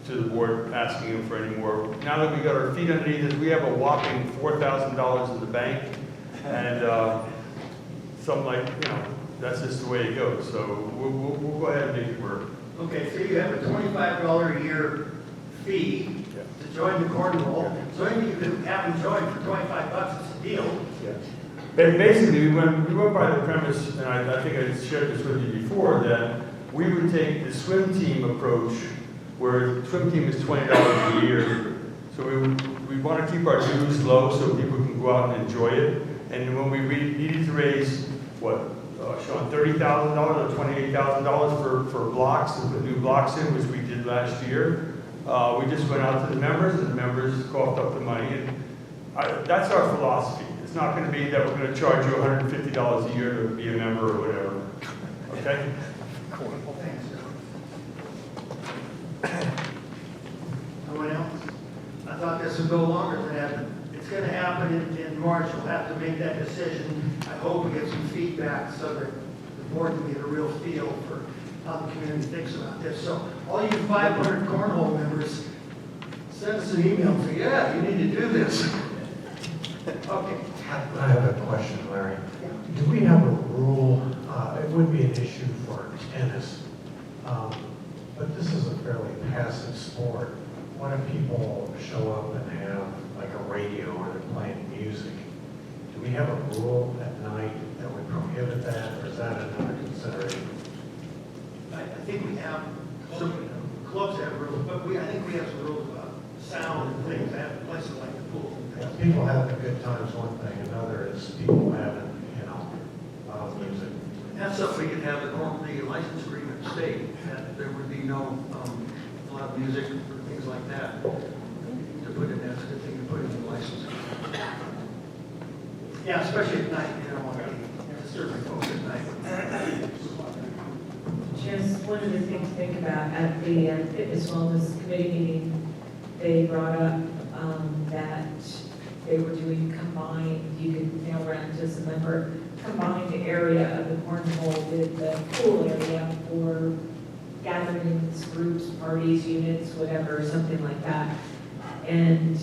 Speaker 2: to the board asking them for any more. Now that we got our feet underneath us, we have a whopping $4,000 in the bank, and something like, that's just the way it goes. So we'll go ahead and make it work.
Speaker 1: Okay, so you have a $25 a year fee to join the cornhole. So anything you can have them join for $25, it's a deal.
Speaker 2: And basically, when we went by the premise, and I think I shared this with you before, that we would take the swim team approach, where the swim team is $20 a year. So we want to keep our dues low so people can go out and enjoy it. And when we needed to raise, Sean, $30,000 or $28,000 for blocks, to put new blocks in, which we did last year, we just went out to the members, and the members coughed up the money. And that's our philosophy. It's not going to be that we're going to charge you $150 a year to be a member or whatever. Okay?
Speaker 1: No one else? I thought this would go longer than that. It's going to happen in March. We'll have to make that decision. I hope we get some feedback so that the board can get a real feel for how the community thinks about this. So all you 500 cornhole members, send us an email and say, yeah, you need to do this. Okay.
Speaker 10: I have a question, Larry. Do we have a rule, it would be an issue for tennis, but this is a fairly passive sport. What if people show up and have like a radio or they're playing music? Do we have a rule at night that would prohibit that, or is that another consideration?
Speaker 1: I think we have, some clubs have rules, but I think we have some rules about sound and things. They have places like the pool and things.
Speaker 10: People having a good time is one thing, another is people having, loud music.
Speaker 1: That's something we could have the license agreement state, that there would be no loud music or things like that. To put in, that's a good thing to put in the license. Yeah, especially at night, you don't want to disturb folks at night.
Speaker 11: Just one of the things to think about, at the Fitness Wellness Committee meeting, they brought up that they were doing combined, you could nail around just a member, combined area of the cornhole with the pool area for gatherings, groups, parties, units, whatever, something like that. And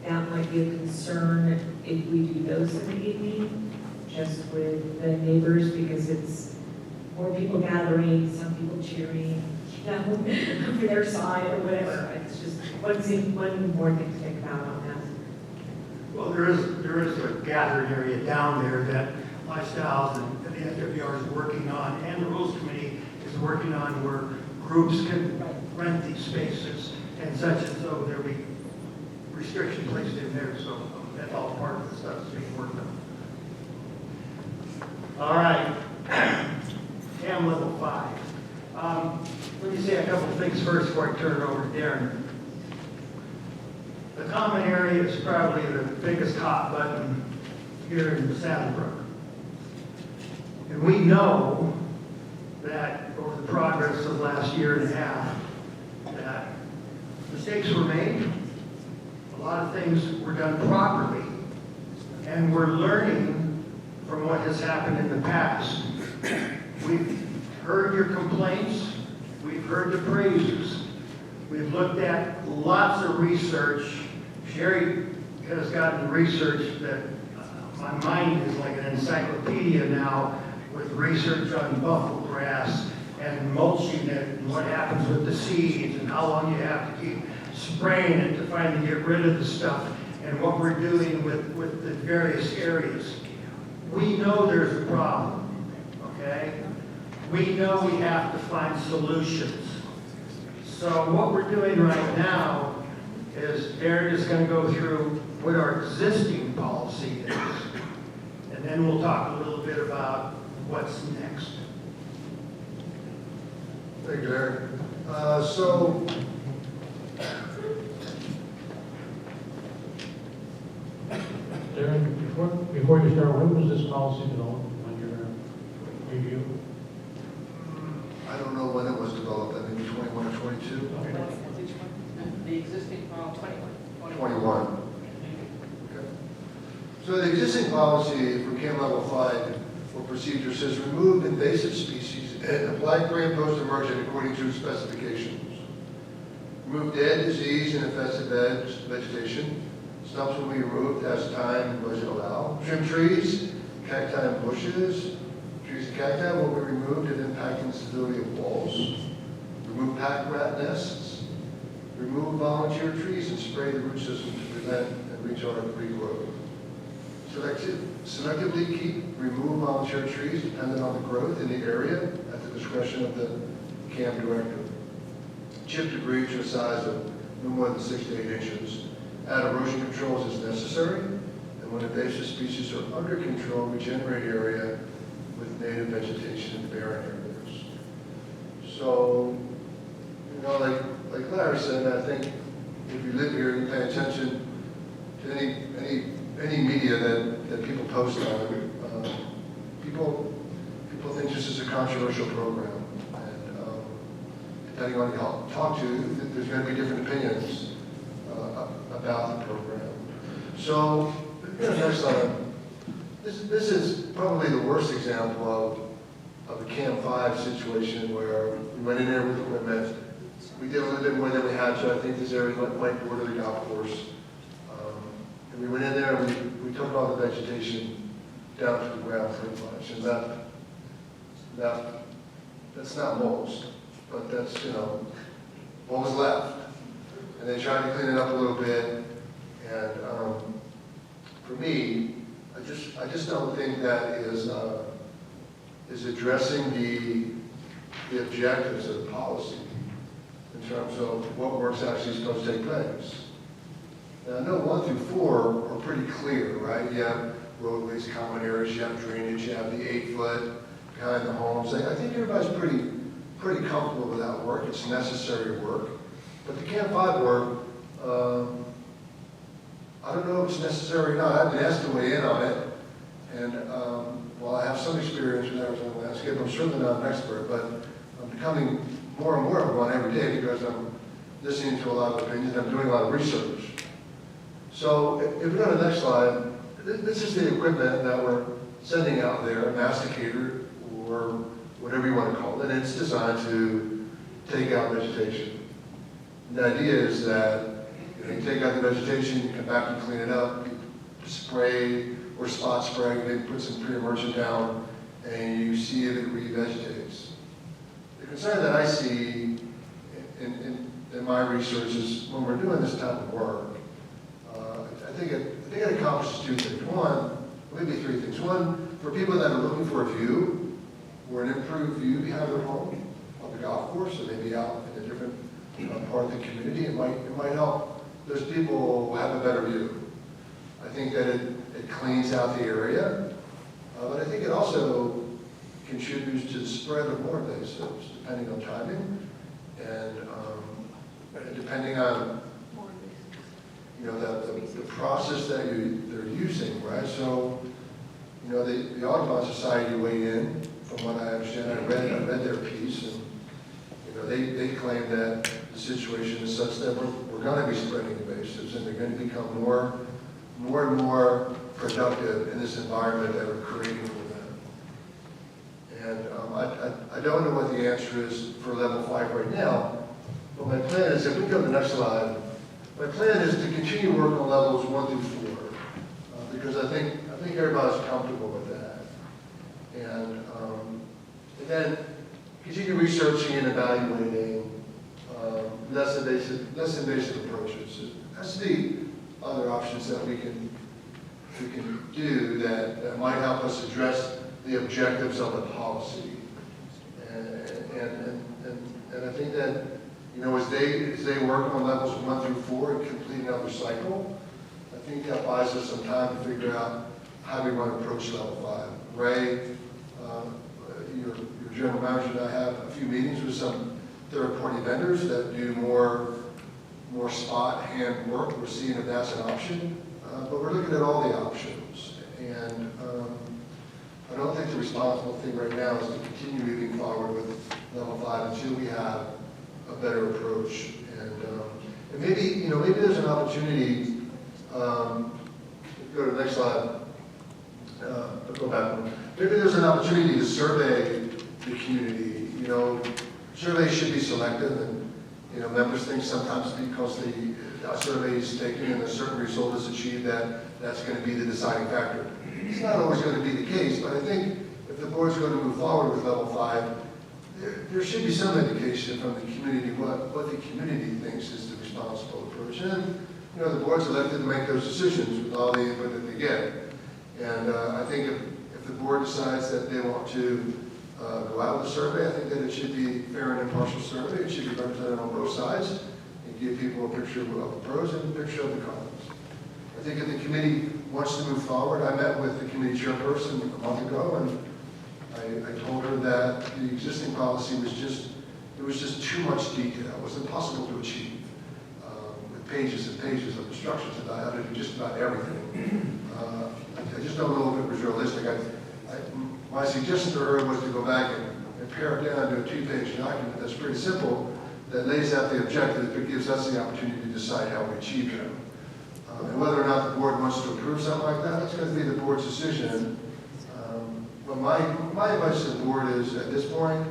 Speaker 11: that might be a concern if we do those in the evening, just with the neighbors, because it's more people gathering, some people cheering, for their side or whatever. It's just one more thing to think about on that.
Speaker 1: Well, there is a gathering area down there that Lifestyles and the FWR is working on, and the Rules Committee is working on, where groups can rent these spaces and such, and so there'll be restriction placed in there, so that's all part of the stuff that's being worked on. All right, CAM level 5. Let me say a couple of things first before I turn it over to Darren. The common area is probably the biggest hot button here in Saddlebrook. And we know that over the progress of the last year and a half, that mistakes were made, a lot of things were done properly, and we're learning from what has happened in the past. We've heard your complaints, we've heard the praises, we've looked at lots of research. Sherry has gotten research that my mind is like an encyclopedia now, with research on buffalo grass and mulching it and what happens with the seeds and how long you have to keep spraying it to finally get rid of the stuff, and what we're doing with the various areas. We know there's a problem, okay? We know we have to find solutions. So what we're doing right now is Darren is going to go through what our existing policy is, and then we'll talk a little bit about what's next.
Speaker 8: Thank you, Larry. So,
Speaker 12: Darren, before you start, when was this policy developed, when your review?
Speaker 8: I don't know when it was developed, I think 21 or 22?
Speaker 4: The existing, 21.
Speaker 8: 21. Okay. So the existing policy for CAM level 5 or procedure says remove invasive species and apply pre and post emergent according to specifications. Remove dead, disease, and infested vegetation. Stumps will be removed as time and budget allow. Trim trees cacti and bushes. Trees and cacti will be removed if impacting the stability of walls. Remove pack rat nests. Remove volunteer trees and spray the root system to prevent and retard regrowth. Selectively remove volunteer trees depending on the growth in the area at the discretion of the CAM director. Chip debris to a size of no more than 6 to 8 inches. Add erosion controls as necessary, and when invasive species are under control, regenerate area with native vegetation in barren areas. So, like Larry said, I think if you live here, you pay attention to any media that people post on. People think this is a controversial program, and depending on who you talk to, there's going to be different opinions about the program. So, next slide. This is probably the worst example of a CAM 5 situation where we went in there with equipment. We did a little bit more than we had to. I think this area might border the golf course. And we went in there and we took all the vegetation down to the ground pretty much. And that's not most, but that's, what was left. And they tried to clean it up a little bit. And for me, I just don't think that is addressing the objectives of the policy in terms of what work's actually supposed to take place. Now, I know 1 through 4 are pretty clear, right? You have roadways, common areas, you have drainage, you have the 8 foot behind the homes. I think everybody's pretty comfortable with that work. It's necessary work. But the CAM 5 work, I don't know if it's necessary or not. I've been asked to weigh in on it. And while I have some experience with Arizona landscape, I'm certainly not an expert, but I'm becoming more and more of one every day because I'm listening to a lot of opinions and I'm doing a lot of research. So if we go to the next slide, this is the equipment that we're sending out there, a masticator or whatever you want to call it, and it's designed to take out vegetation. And the idea is that you take out the vegetation, you come back and clean it up, you spray or spot spray, maybe put some pre-emergent down, and you see if it revegetates. The concern that I see in my research is when we're doing this type of work, I think it accomplishes 2 things. One, maybe 3 things. One, for people that are looking for a view or an improved view behind their home on the golf course, or maybe out in a different part of the community, it might help those people have a better view. I think that it cleans out the area, but I think it also contributes to the spread of more invasives, depending on timing and depending on the process that they're using, right? So, the Audubon Society weighed in, from what I understand. I read their piece, and they claim that the situation is such that we're going to be spreading invasives, and they're going to become more and more productive in this environment that we're creating for them. And I don't know what the answer is for level 5 right now, but my plan is, if we go to the next slide, my plan is to continue working on levels 1 through 4, because I think everybody's comfortable with that. And then continue researching and evaluating less invasive approaches. That's the other options that we can do that might help us address the objectives of the policy. And I think that, as they work on levels 1 through 4 and complete another cycle, I think that buys us some time to figure out how we want to approach level 5. Ray, your general manager and I have a few meetings with some third-party vendors that do more spot hand work. We're seeing if that's an option, but we're looking at all the options. And I don't think the responsible thing right now is to continue moving forward with level 5 until we have a better approach. And maybe there's an opportunity. Go to the next slide. Go back one. Maybe there's an opportunity to survey the community. Surveys should be selective, and members think sometimes because surveys taken and a certain result is achieved, that's going to be the deciding factor. It's not always going to be the case, but I think if the board's going to move forward with level 5, there should be some indication from the community what the community thinks is the responsible approach. And, you know, the board's elected to make those decisions with all the input that they get. And I think if the board decides that they want to go out with a survey, I think that it should be fair and impartial survey. It should be represented on both sides and give people a picture of the pros and a picture of the cons. I think if the committee wants to move forward, I met with the committee chairperson a month ago, and I told her that the existing policy was just too much detail. It was impossible to achieve with pages and pages of instructions about how to do just about everything. I just don't know if it was realistic. My suggestion to her was to go back and pare it down to a 2-page document that's pretty simple, that lays out the objectives, but gives us the opportunity to decide how we achieve them. And whether or not the board wants to approve something like that, that's going to be the board's decision. But my advice to the board is, at this point,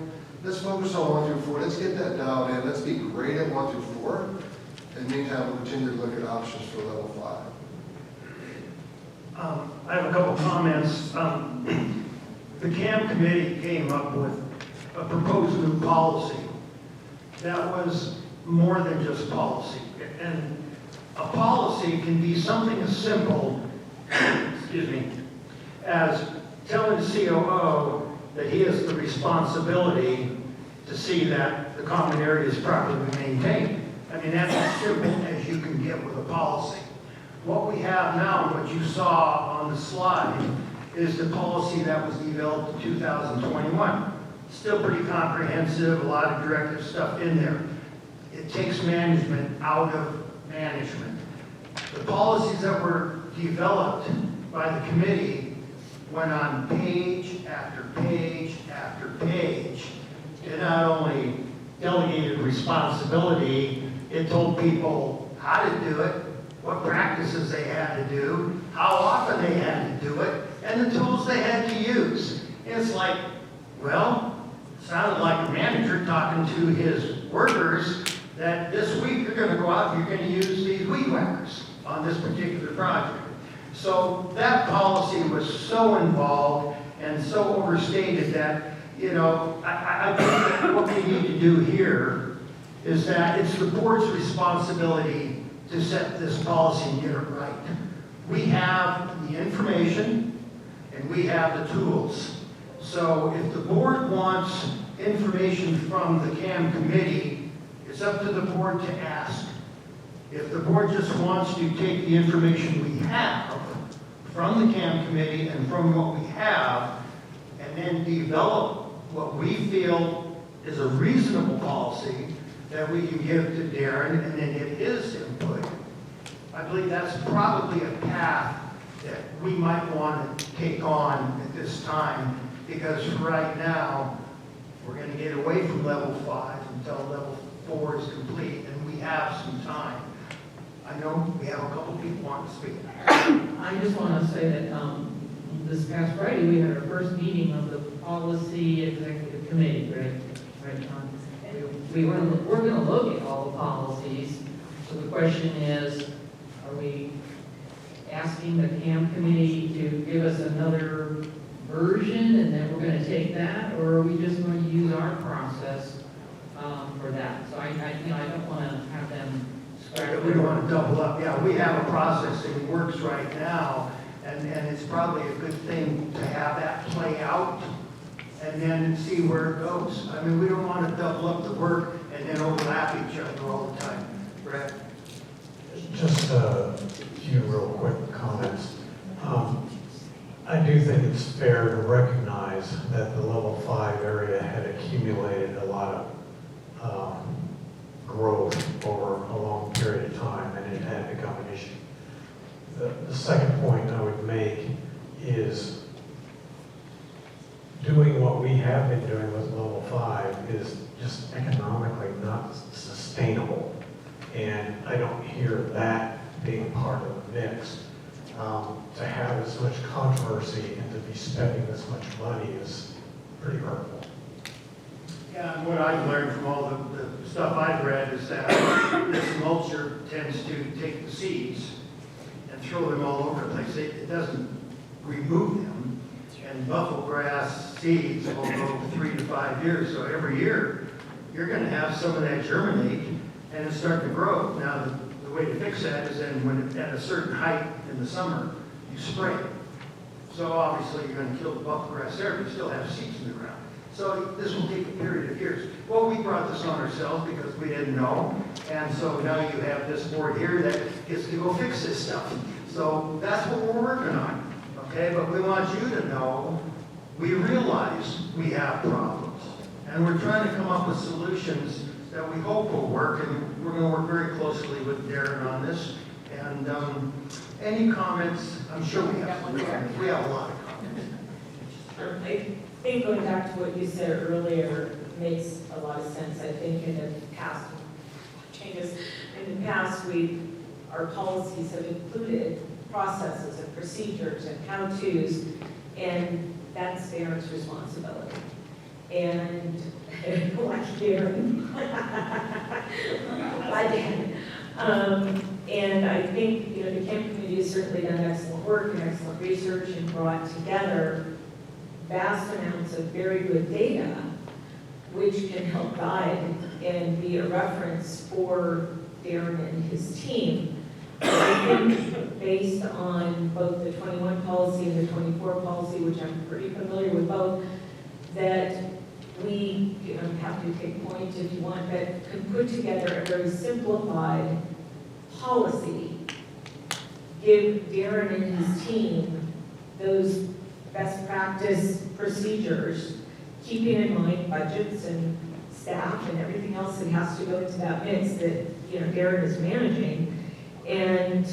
Speaker 8: let's focus on 1 through 4. Let's get that dialed in. Let's be great at 1 through 4. In the meantime, we'll continue to look at options for level 5.
Speaker 1: I have a couple comments. The CAM committee came up with a proposed new policy that was more than just policy. And a policy can be something as simple, excuse me, as telling the COO that he has the responsibility to see that the common area is properly maintained. I mean, that's as simple as you can get with a policy. What we have now, what you saw on the slide, is the policy that was developed in 2021. Still pretty comprehensive, a lot of directive stuff in there. It takes management out of management. The policies that were developed by the committee went on page after page after page. It not only delegated responsibility, it told people how to do it, what practices they had to do, how often they had to do it, and the tools they had to use. It's like, well, it sounded like a manager talking to his workers that this week you're going to go out and you're going to use these weed whackers on this particular project. So that policy was so involved and so overstated that, you know, I think that what we need to do here is that it's the board's responsibility to set this policy and get it right. We have the information and we have the tools. So if the board wants information from the CAM committee, it's up to the board to ask. If the board just wants to take the information we have from the CAM committee and from what we have, and then develop what we feel is a reasonable policy that we can give to Darren and then get his input, I believe that's probably a path that we might want to take on at this time, because right now, we're going to get away from level 5 until level 4 is complete, and we have some time. I know we have a couple people wanting to speak.
Speaker 4: I just want to say that this past Friday, we had our first meeting of the policy executive committee, right, John? We're going to look at all the policies. So the question is, are we asking the CAM committee to give us another version and then we're going to take that, or are we just going to use our process for that? So I don't want to have them scratch.
Speaker 1: We don't want to double up. Yeah, we have a process that works right now, and it's probably a good thing to have that play out and then see where it goes. I mean, we don't want to double up the work and then overlap each other all the time. Brett?
Speaker 10: Just a few real quick comments. I do think it's fair to recognize that the level 5 area had accumulated a lot of growth over a long period of time, and it had become an issue. The second point I would make is doing what we have been doing with level 5 is just economically not sustainable. And I don't hear that being part of the mix. To have as much controversy and to be spending this much money is pretty hurtful.
Speaker 1: Yeah, and what I've learned from all the stuff I've read is that this mulcher tends to take the seeds and throw them all over the place. It doesn't remove them. And buffalo grass seeds will go 3 to 5 years. So every year, you're going to have some of that germinate and it's starting to grow. Now, the way to fix that is then when it's at a certain height in the summer, you spray it. So obviously, you're going to kill the buffalo grass there, but you still have seeds in the ground. So this will take a period of years. Well, we brought this on ourselves because we didn't know. And so now you have this board here that gets to go fix this stuff. So that's what we're working on. Okay, but we want you to know we realize we have problems. And we're trying to come up with solutions that we hope will work. And we're going to work very closely with Darren on this. And any comments? I'm sure we have some comments. We have a lot of comments.
Speaker 11: Sure. I think going back to what you said earlier makes a lot of sense. I think in the past changes, in the past our policies have included processes and procedures and how-tos, and that's Darren's responsibility. And like Darren, by Dan. And I think the camp committee has certainly done excellent work and excellent research and brought together vast amounts of very good data, which can help guide and be a reference for Darren and his team. I think based on both the 21 policy and the 24 policy, which I'm pretty familiar with both, that we have to take point if you want, but can put together a very simplified policy, give Darren and his team those best practice procedures, keeping in mind budgets and staff and everything else that has to go into that mix that Darren is managing, and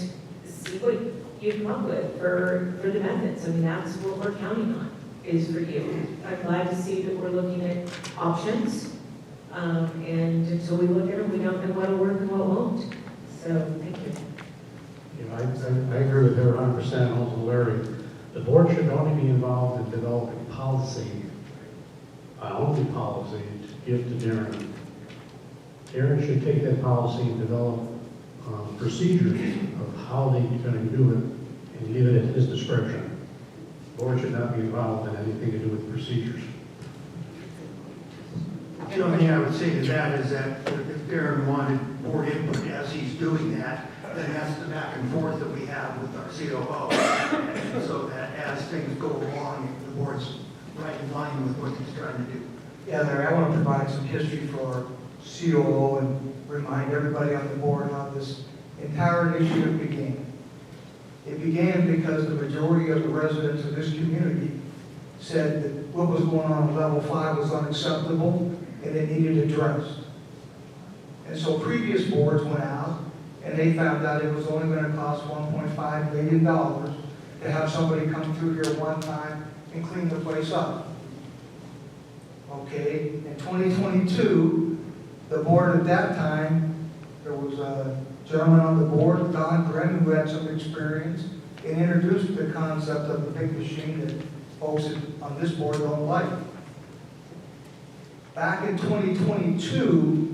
Speaker 11: see what you come up with for the methods. I mean, that's what we're counting on, is for you. I'm glad to see that we're looking at options, and until we look at them, we don't know what'll work and what won't. So, thank you.
Speaker 12: I agree with her 100%, also Larry. The board should only be involved in developing policy, only policy, to give to Darren. Darren should take that policy and develop procedures of how they're going to do it and leave it at his discretion. The board should not be involved in anything to do with procedures.
Speaker 1: The only thing I would say to that is that if Darren wanted board input as he's doing that, then that's the back and forth that we have with our COO. And so that as things go along, the board's right in line with what he's trying to do.
Speaker 16: Yeah, Larry, I want to provide some history for COO and remind everybody on the board how this entire initiative began. It began because the majority of the residents of this community said that what was going on at level 5 was unacceptable and it needed addressed. And so previous boards went out and they found out it was only going to cost $1.5 million to have somebody come through here one time and clean the place up. Okay, in 2022, the board at that time, there was a gentleman on the board, Don Gren, who had some experience, and introduced the concept of the big machine that folks on this board don't like. Back in 2022,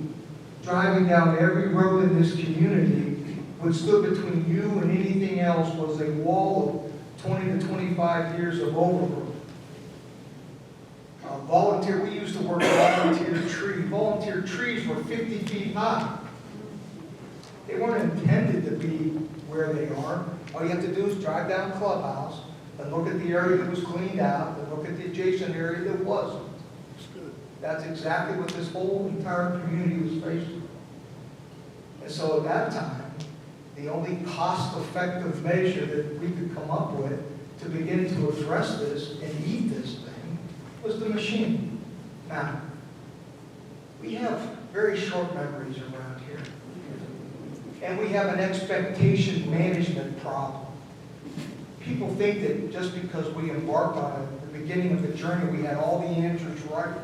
Speaker 16: driving down every road in this community, what stood between you and anything else was a wall of 20 to 25 years of overgrowth. We used to work volunteer trees. Volunteer trees were 50 feet high. They weren't intended to be where they are. All you have to do is drive down Clubhouse and look at the area that was cleaned out and look at the adjacent area that wasn't. That's exactly what this whole entire community was facing. And so at that time, the only cost-effective measure that we could come up with to begin to address this and eat this thing was the machine. Now, we have very short memories around here. And we have an expectation management problem. People think that just because we embarked on it at the beginning of the journey, we had all the answers right,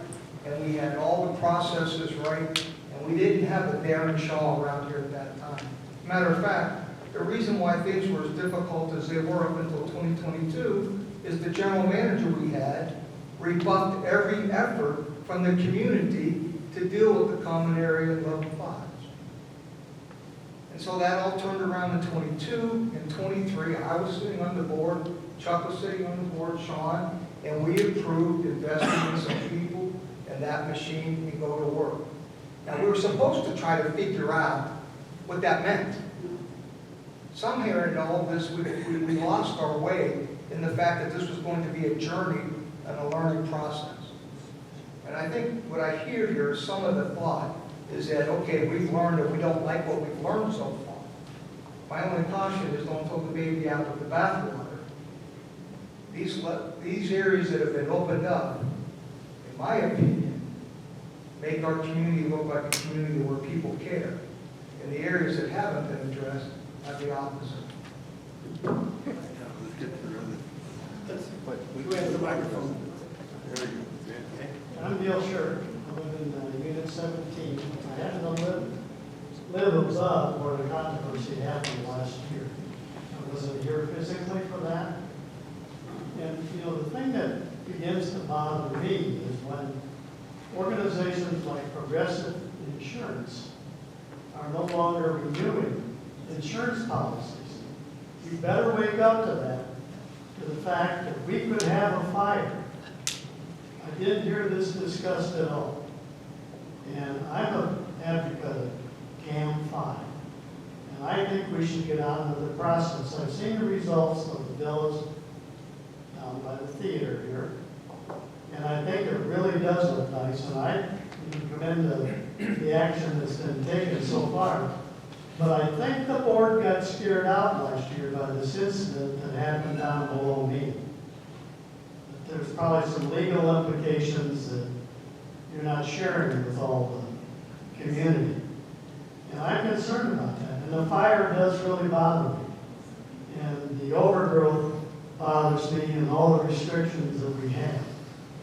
Speaker 16: and we had all the processes right, and we didn't have the Darren Shaw around here at that time. Matter of fact, the reason why things were as difficult as they were up until 2022 is the general manager we had rebuffed every effort from the community to deal with the common area level 5s. And so that all turned around in 22 and 23. I was sitting on the board, Chuck was sitting on the board, Sean, and we approved investing in some people and that machine can go to work. Now, we were supposed to try to figure out what that meant. Somewhere in all this, we lost our way in the fact that this was going to be a journey and a learning process. And I think what I hear here is some of the thought is that, okay, we've learned and we don't like what we've learned so far. My only caution is don't throw the baby out with the bathwater. These areas that have been opened up, in my opinion, make our community look like a community where people care. And the areas that haven't been addressed are the opposite.
Speaker 1: We have the microphone.
Speaker 17: I'm Neil Sherk. I live in Unit 17. I happen to live above where the controversy happened last year. I wasn't here physically for that. And, you know, the thing that begins to bother me is when organizations like Progressive Insurance are no longer renewing insurance policies. You better wake up to that, to the fact that we could have a fire. I didn't hear this discussed at all. And I'm an advocate of CAM 5. And I think we should get on with the process. I've seen the results of the villas down by the theater here. And I think it really does look nice. And I commend the action that's been taken so far. But I think the board got scared out last year by this incident that happened down below me. There's probably some legal implications that you're not sharing with all the community. And I'm concerned about that. And the fire does really bother me. And the overgrowth bothers me and all the restrictions that we have,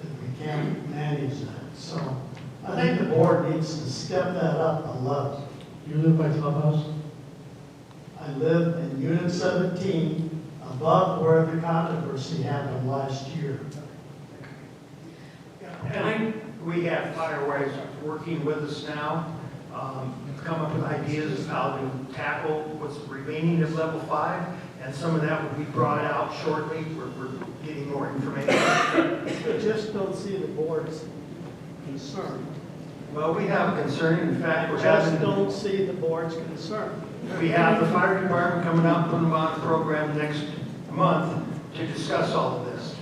Speaker 17: that we can't manage that. So I think the board needs to step that up a level.
Speaker 12: You live by Clubhouse?
Speaker 17: I live in Unit 17, above where the controversy happened last year.
Speaker 1: And we have Firewise working with us now, come up with ideas of how to tackle what's remaining of level 5, and some of that will be brought out shortly. We're getting more information.
Speaker 17: I just don't see the board's concern.
Speaker 1: Well, we have a concern. In fact,
Speaker 17: I just don't see the board's concern.
Speaker 1: We have the fire department coming out and putting them on a program next month to discuss all of this.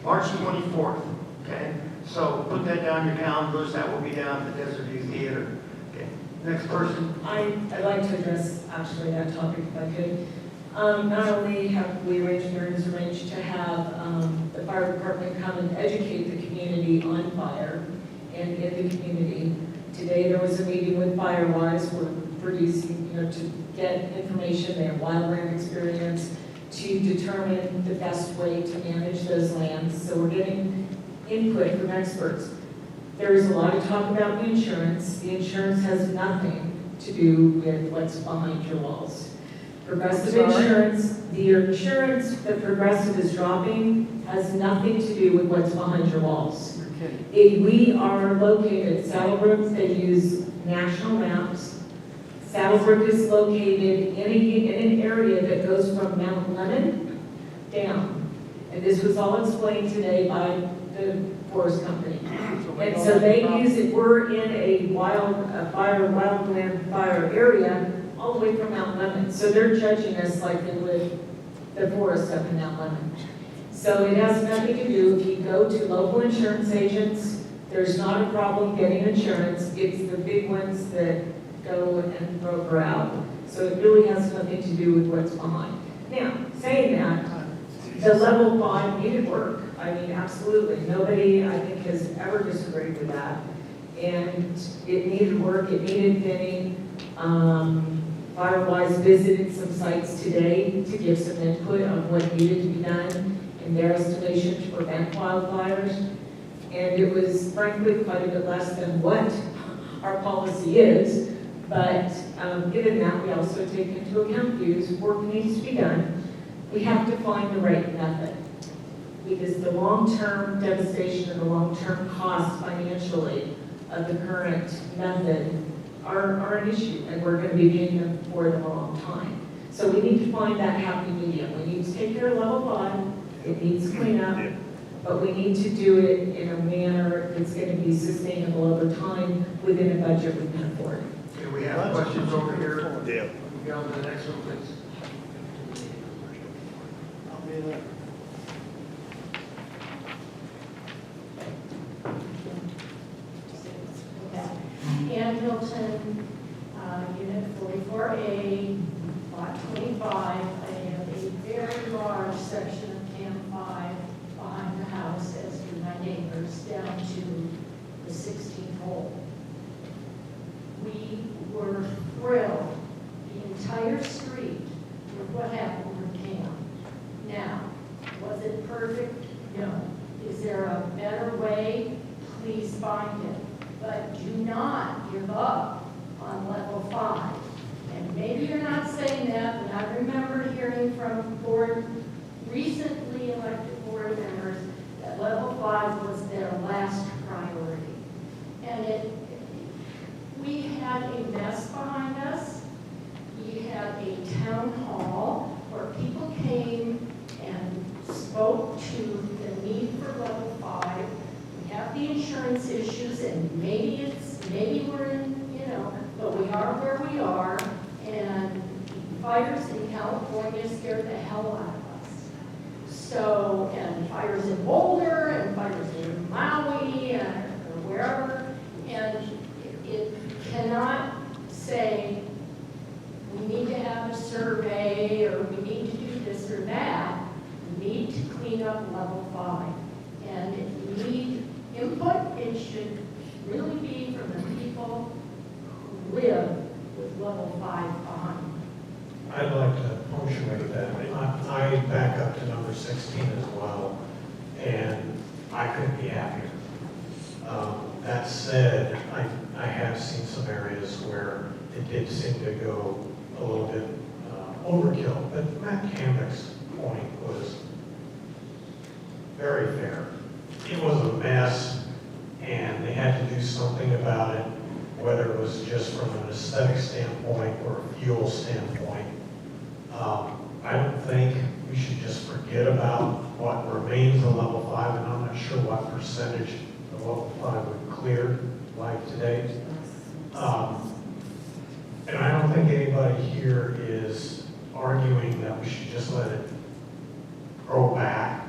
Speaker 1: March 24th, okay? So put that down your calendars. That will be down at the Desert View Theater. Okay. Next person.
Speaker 11: I'd like to address actually that topic if I could. Not only have we arranged to have the fire department come and educate the community on fire and in the community. Today there was a meeting with Firewise. We're producing, to get information, their wildland experience, to determine the best way to manage those lands. So we're getting input from experts. There is a lot of talk about the insurance. The insurance has nothing to do with what's behind your walls. Progressive insurance, the insurance that Progressive is dropping has nothing to do with what's behind your walls. We are located, Saddlebrook, they use national maps. Saddlebrook is located in an area that goes from Mount Lemon down. And this was all explained today by the forest company. And so they use it, we're in a wildland fire area all the way from Mount Lemon. So they're judging us like they would the forest up in Mount Lemon. So it has nothing to do, if you go to local insurance agents, there's not a problem getting insurance. It's the big ones that go and broker out. So it really has nothing to do with what's behind. Now, saying that, the level 5 needed work. I mean, absolutely. Nobody, I think, has ever disagreed with that. And it needed work, it needed thinning. Firewise visited some sites today to give some input on what needed to be done in their estimation to prevent wildfires. And it was frankly quite a bit less than what our policy is. But given that, we also take into account views, work needs to be done. We have to find the right method. because the long-term devastation and the long-term costs financially of the current method are an issue, and we're going to be paying them for it a long time. So we need to find that happy medium. We need to take care of level 5, it needs cleanup, but we need to do it in a manner that's going to be sustainable over time within a budget we can afford.
Speaker 1: Okay, we have questions over here.
Speaker 9: Yeah.
Speaker 1: Go on to the next one, please.
Speaker 17: I'll be there.
Speaker 14: Ann Hilton, Unit 44A, Lot 25. I have a very large section of Cam 5 behind the house, as do my neighbors, down to the 16th hole. We were thrilled, the entire street, with what happened with Cam. Now, was it perfect? No. Is there a better way? Please find it. But do not give up on level 5. And maybe you're not saying that, but I remember hearing from recently elected board members that level 5 was their last priority. And we had a mess behind us. We had a town hall where people came and spoke to the need for level 5. We have the insurance issues, and maybe we're in, but we are where we are, and fires in California scared the hell out of us. So, and fires in Boulder, and fires in Maui, or wherever, and it cannot say we need to have a survey, or we need to do this or that. We need to clean up level 5. And if we need input, it should really be from the people who live with level 5 behind them.
Speaker 10: I'd like to punctuate that. I back up to number 16 as well, and I couldn't be happier. That said, I have seen some areas where it did seem to go a little bit overkill, but Matt Cambick's point was very fair. It was a mess, and they had to do something about it, whether it was just from an aesthetic standpoint or a fuel standpoint. I don't think we should just forget about what remains of level 5, and I'm not sure what percentage of level 5 we've cleared like today. And I don't think anybody here is arguing that we should just let it grow back.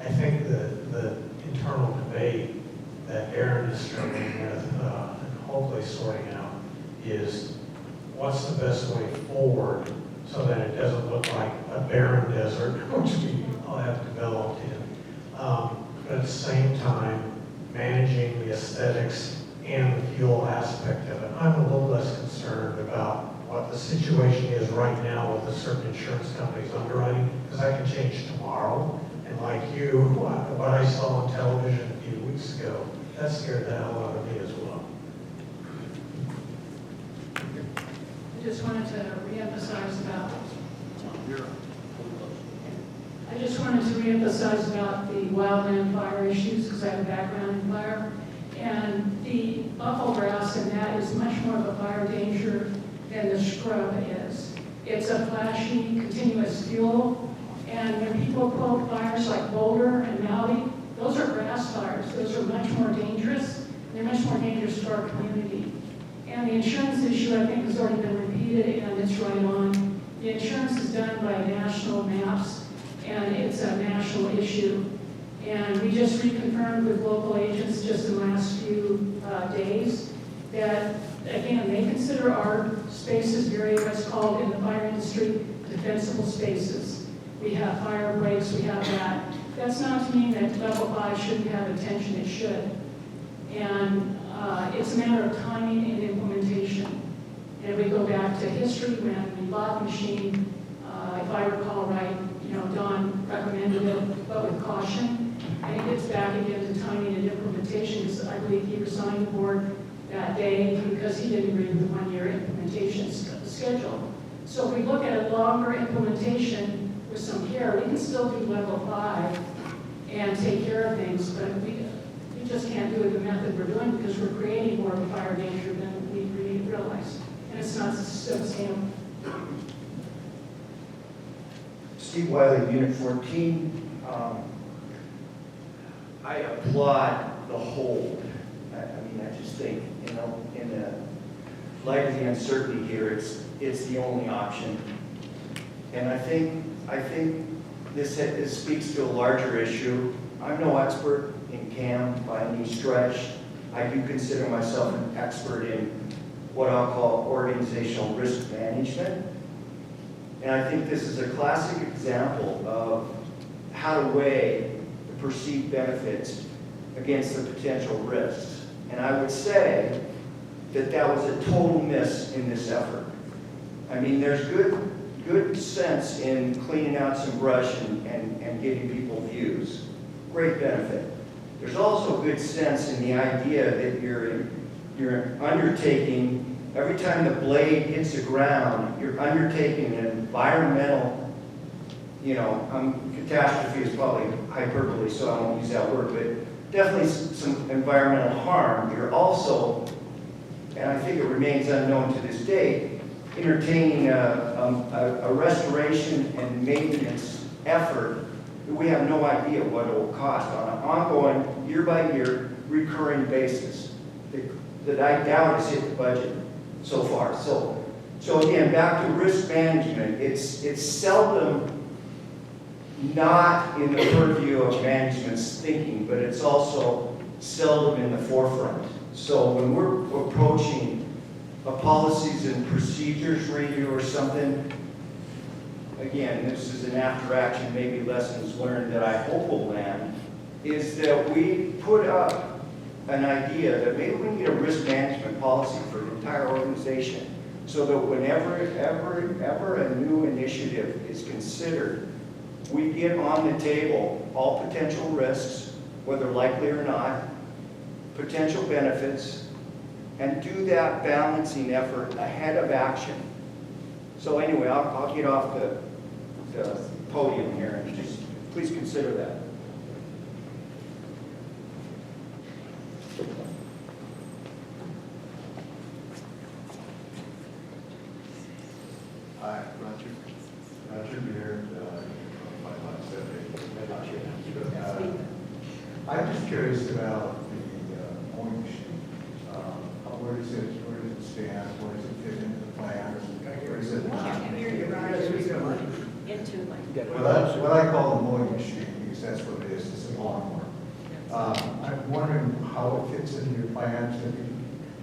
Speaker 10: I think the internal debate that Aaron is struggling with and hopefully sorting out is what's the best way forward so that it doesn't look like a barren desert, which we all have developed in. But at the same time, managing the aesthetics and the fuel aspect of it. I'm a little less concerned about what the situation is right now with a certain insurance company's underwriting, because that can change tomorrow. And like you, what I saw on television a few weeks ago, that scared the hell out of me as well.
Speaker 14: I just wanted to reemphasize about the wildland fire issues, because I have a background in fire. And the buffalo grass and that is much more of a fire danger than the scrub is. It's a flashy, continuous fuel. And when people quote fires like Boulder and Maui, those are grass fires. Those are much more dangerous. They're much more dangerous to our community. And the insurance issue, I think, has already been repeated, and it's right on. The insurance is done by national maps, and it's a national issue. And we just reconfirmed with local agents just in the last few days that, again, they consider our spaces very, what's called in the fire industry, defensible spaces. We have fire breaks, we have that. That's not to mean that level 5 shouldn't have attention, it should. And it's a matter of timing and implementation. And we go back to history when we bought the machine, if I recall right, Don recommended it, but with caution. And it gets back again to timing and implementation, because I believe he resigned the board that day because he didn't agree with the one-year implementation schedule. So if we look at a longer implementation with some care, we can still do level 5 and take care of things, but we just can't do it the method we're doing because we're creating more of a fire danger than we really realize. And it's not sustainable.
Speaker 18: Steve Wiley, Unit 14. I applaud the hold. I mean, I just think, you know, in the light of the uncertainty here, it's the only option. And I think this speaks to a larger issue. I'm no expert in CAM by any stretch. I do consider myself an expert in what I'll call organizational risk management. And I think this is a classic example of how to weigh the perceived benefits against the potential risks. And I would say that that was a total miss in this effort. I mean, there's good sense in cleaning out some brush and getting people views. Great benefit. There's also good sense in the idea that you're undertaking, every time the blade hits the ground, you're undertaking an environmental, you know, catastrophe is probably hyperbole, so I won't use that word, but definitely some environmental harm. You're also, and I think it remains unknown to this day, entertaining a restoration and maintenance effort that we have no idea what it will cost on an ongoing, year-by-year, recurring basis that I doubt has hit the budget so far. So again, back to risk management, it's seldom not in the purview of management's thinking, but it's also seldom in the forefront. So when we're approaching a policies and procedures review or something, again, this is an after-action, maybe lessons learned that I hope will land, is that we put up an idea that maybe we need a risk management policy for the entire organization so that whenever ever a new initiative is considered, we get on the table all potential risks, whether likely or not, potential benefits, and do that balancing effort ahead of action. So anyway, I'll get off the podium here and just please consider that.
Speaker 2: Hi, Roger Beard, I'm just curious about the mowing machine. Where does it stand? Where does it fit into the plan? Where does it not? Well, that's what I call the mowing machine, because that's what it is. It's a lawnmower. I'm wondering how it fits into your plans.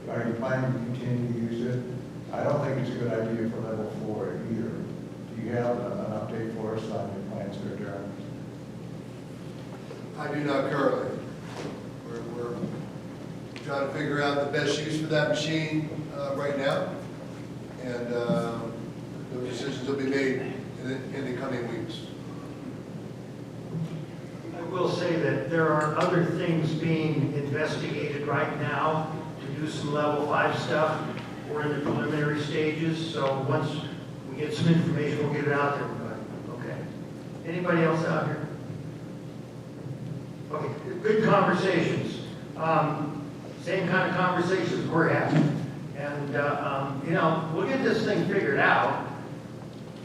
Speaker 2: Are you planning to continue to use it? I don't think it's a good idea for level 4 either. Do you have an update for us on your plans for adjournment?
Speaker 8: I do not currently. We're trying to figure out the best use for that machine right now, and those decisions will be made in the coming weeks.
Speaker 1: I will say that there are other things being investigated right now to do some level 5 stuff. We're in the preliminary stages, so once we get some information, we'll get it out to everybody. Okay. Anybody else out here? Okay, good conversations. Same kind of conversations we're having. And, you know, we'll get this thing figured out.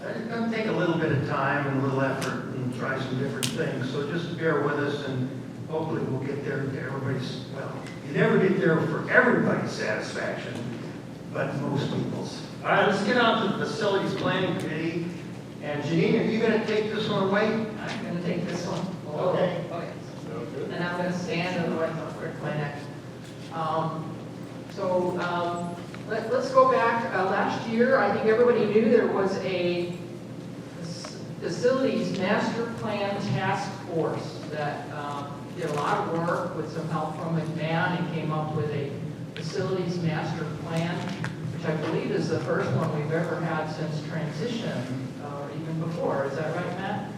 Speaker 1: It's going to take a little bit of time and a little effort and try some different things. So just bear with us and hopefully we'll get there to everybody's, well, you never get there for everybody's satisfaction, but most people's. All right, let's get on to the Facilities Planning Committee. And Janine, are you going to take this one away?
Speaker 4: I'm going to take this one.
Speaker 1: Okay.
Speaker 4: Oh, yes. And I'm going to stand, otherwise I'll break my neck. Let's go back. Last year, I think everybody knew there was a facilities master plan task force that did a lot of work with some help from McMahon and came up with a facilities master plan, which I believe is the first one we've ever had since transition, or even before. Is that right, Matt?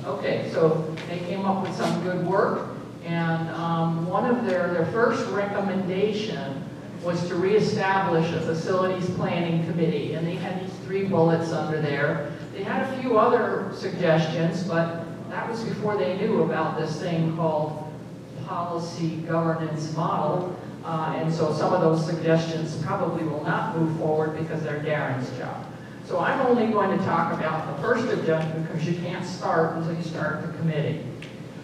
Speaker 4: Okay, so they came up with some good work, and one of their first recommendation was to reestablish a facilities planning committee, and they had these 3 bullets under there. They had a few other suggestions, but that was before they knew about this thing called policy governance model. And so some of those suggestions probably will not move forward because they're Darren's job. So I'm only going to talk about the first agenda because you can't start until you start the committee.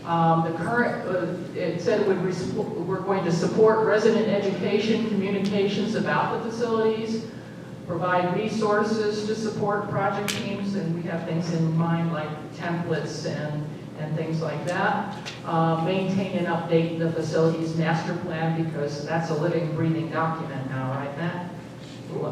Speaker 4: The current, it said we're going to support resident education, communications about the facilities, provide resources to support project teams, and we have things in mind like templates and things like that. Maintain and update the facilities master plan because that's a living, breathing document now, right, Matt?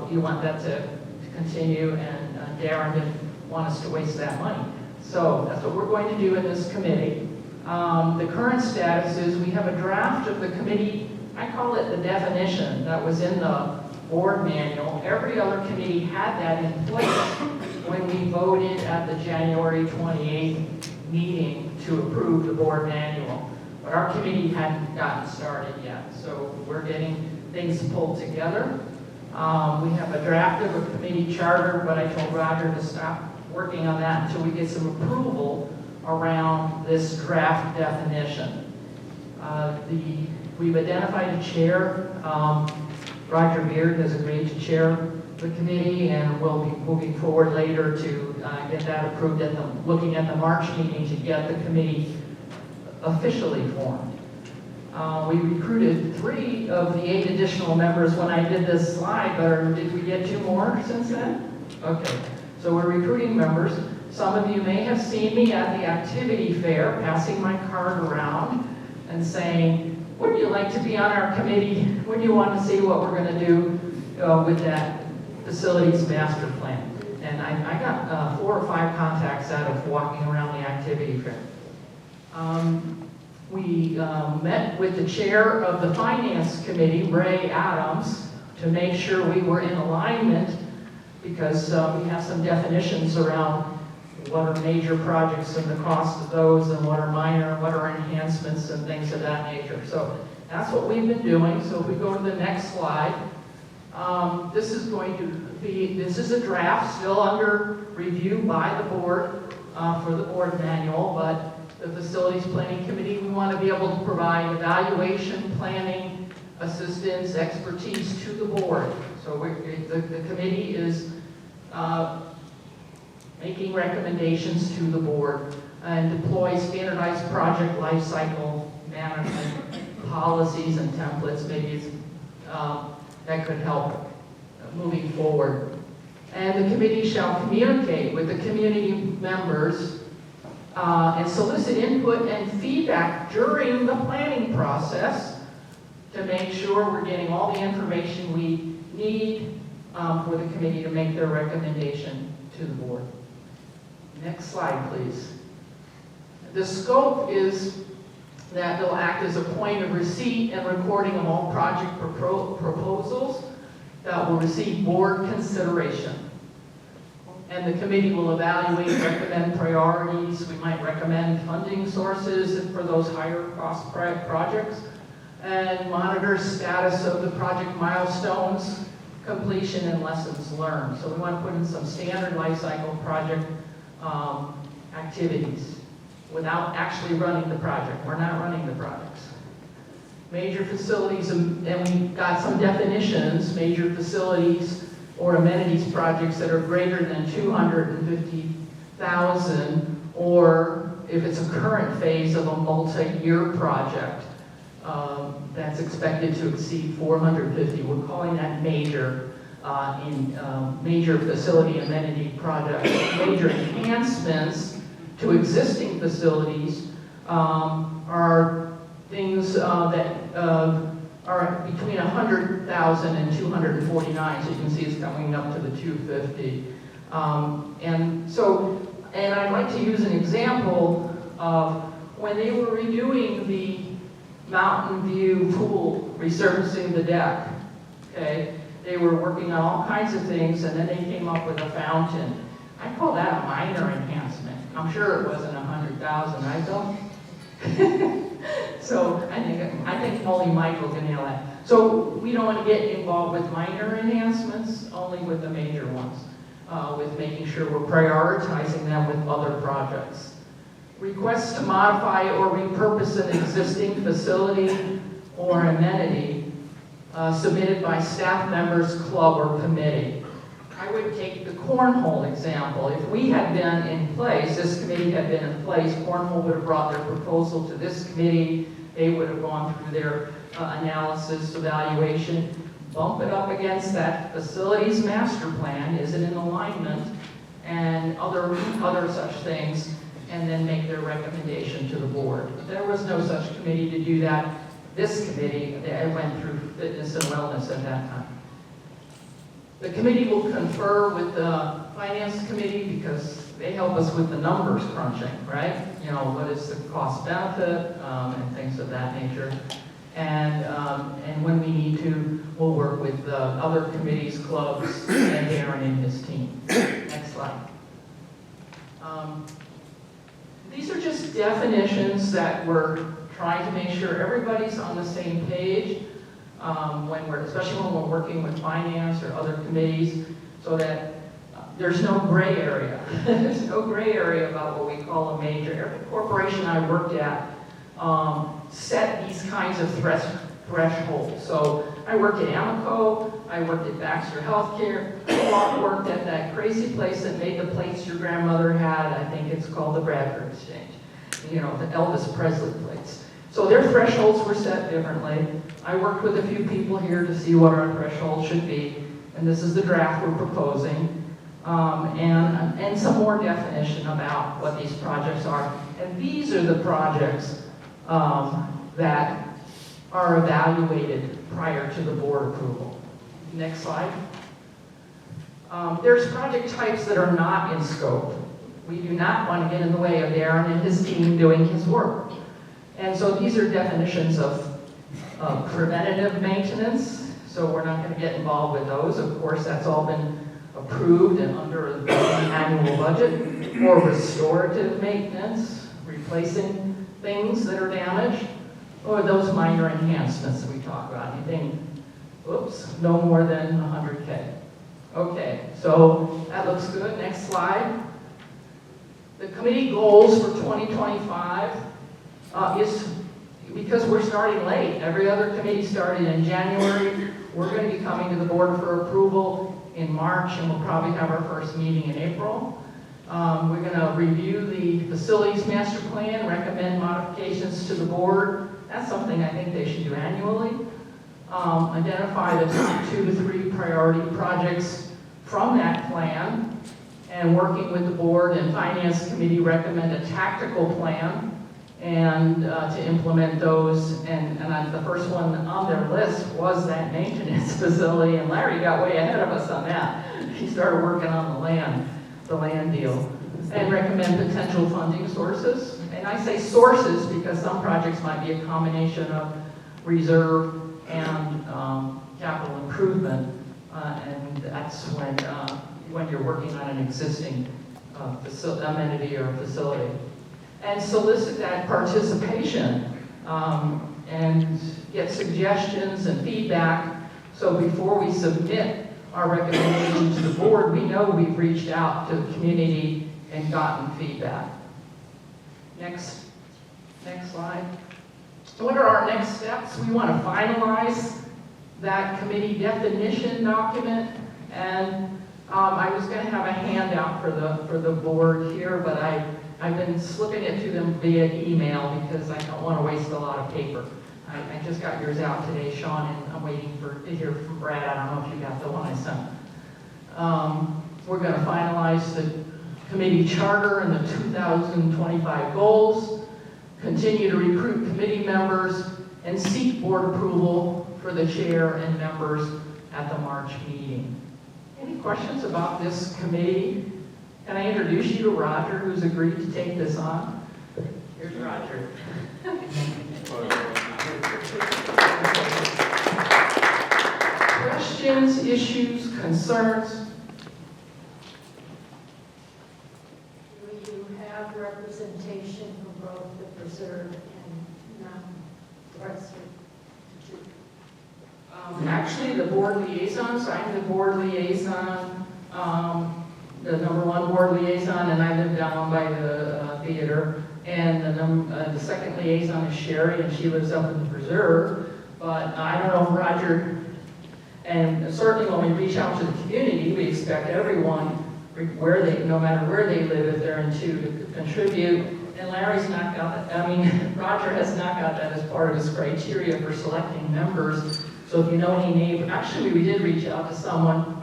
Speaker 4: You want that to continue, and Darren didn't want us to waste that money. So that's what we're going to do in this committee. The current status is we have a draft of the committee, I call it the definition, that was in the board manual. Every other committee had that in place when we voted at the January 28th meeting to approve the board manual. But our committee hadn't gotten started yet, so we're getting things pulled together. We have a draft of a committee charter, but I told Roger to stop working on that until we get some approval around this draft definition. We've identified a chair. Roger Beard has agreed to chair the committee, and we'll be moving forward later to get that approved looking at the March meeting to get the committee officially formed. We recruited 3 of the 8 additional members when I did this slide, but did we get 2 more since then? Okay, so we're recruiting members. Some of you may have seen me at the activity fair, passing my card around and saying, would you like to be on our committee? Would you want to see what we're going to do with that facilities master plan? And I got 4 or 5 contacts out of walking around the activity fair. We met with the chair of the finance committee, Ray Adams, to make sure we were in alignment because we have some definitions around what are major projects and the cost of those, and what are minor, what are enhancements and things of that nature. So that's what we've been doing. So if we go to the next slide, this is a draft still under review by the board for the board manual, but the Facilities Planning Committee, we want to be able to provide evaluation, planning, assistance, expertise to the board. So the committee is making recommendations to the board and deploy standardized project lifecycle management policies and templates. Maybe that could help moving forward. And the committee shall communicate with the community members and solicit input and feedback during the planning process to make sure we're getting all the information we need for the committee to make their recommendation to the board. Next slide, please. The scope is that they'll act as a point of receipt and recording of all project proposals that will receive board consideration. And the committee will evaluate, recommend priorities. We might recommend funding sources for those higher cost projects, and monitor status of the project milestones, completion, and lessons learned. So we want to put in some standard life cycle project activities without actually running the project. We're not running the projects. Major facilities, and we've got some definitions, major facilities or amenities projects that are greater than 250,000, or if it's a current phase of a multi-year project that's expected to exceed 450. We're calling that major major facility amenity projects. Major enhancements to existing facilities are things that are between 100,000 and 249. So you can see it's coming up to the 250. And I'd like to use an example of when they were redoing the Mountain View pool, resurfacing the deck. Okay, they were working on all kinds of things, and then they came up with a fountain. I call that a minor enhancement. I'm sure it wasn't 100,000, right, Bill? So I think only Michael can nail that. So we don't want to get involved with minor enhancements, only with the major ones, with making sure we're prioritizing them with other projects. requests to modify or repurpose an existing facility or amenity submitted by staff members, club, or committee. I would take the cornhole example. If we had been in place, this committee had been in place, cornhole would have brought their proposal to this committee. They would have gone through their analysis, evaluation, bump it up against that facilities master plan, is it in alignment, and other such things, and then make their recommendation to the board. There was no such committee to do that. This committee, it went through fitness and wellness at that time. The committee will confer with the finance committee because they help us with the numbers crunching, right? You know, what is the cost benefit and things of that nature. And when we need to, we'll work with the other committees, clubs, and Aaron and his team. Next slide. These are just definitions that we're trying to make sure everybody's on the same page especially when we're working with finance or other committees, so that there's no gray area. There's no gray area about what we call a major. Every corporation I worked at set these kinds of thresholds. So I worked at Amoco, I worked at Baxter Healthcare, I worked at that crazy place that made the plates your grandmother had. I think it's called the Bradford Exchange. You know, the Elvis Presley plates. So their thresholds were set differently. I worked with a few people here to see what our threshold should be, and this is the draft we're proposing, and some more definition about what these projects are. And these are the projects that are evaluated prior to the board approval. Next slide. There's project types that are not in scope. We do not want to get in the way of Darren and his team doing his work. And so these are definitions of preventative maintenance, so we're not going to get involved with those. Of course, that's all been approved and under the annual budget. Or restorative maintenance, replacing things that are damaged, or those minor enhancements that we talk about. Anything, no more than 100K. Okay, so that looks good. Next slide. The committee goals for 2025 is, because we're starting late, every other committee started in January, we're going to be coming to the board for approval in March, and we'll probably have our first meeting in April. We're going to review the facilities master plan, recommend modifications to the board. That's something I think they should do annually. Identify the top 2 to 3 priority projects from that plan, and working with the board and finance committee, recommend a tactical plan and to implement those. And the first one on their list was that maintenance facility, and Larry got way ahead of us on that. He started working on the land deal, and recommend potential funding sources. And I say sources because some projects might be a combination of reserve and capital improvement, and that's when you're working on an existing amenity or facility. And solicit that participation and get suggestions and feedback, so before we submit our recommendation to the board, we know we've reached out to the community and gotten feedback. Next slide. So what are our next steps? We want to finalize that committee definition document, and I was going to have a handout for the board here, but I've been slipping it to them via email because I don't want to waste a lot of paper. I just got yours out today, Sean, and I'm waiting to hear from Brad. I don't know if you got the one I sent. We're going to finalize the committee charter and the 2025 goals, continue to recruit committee members, and seek board approval for the chair and members at the March meeting. Any questions about this committee? Can I introduce you to Roger, who's agreed to take this on? Here's Roger. Questions, issues, concerns?
Speaker 14: Do you have representation from both the preserve and non-preserve?
Speaker 4: Actually, the board liaison, so I'm the board liaison. the number one board liaison, and I live down by the theater. And the second liaison is Sherry, and she lives up in the preserve. But I don't know if Roger, and certainly when we reach out to the community, we expect everyone, no matter where they live, if they're into, to contribute. And Larry's not got that, Roger has not got that as part of his criteria for selecting members. So if you know any neighbors, actually we did reach out to someone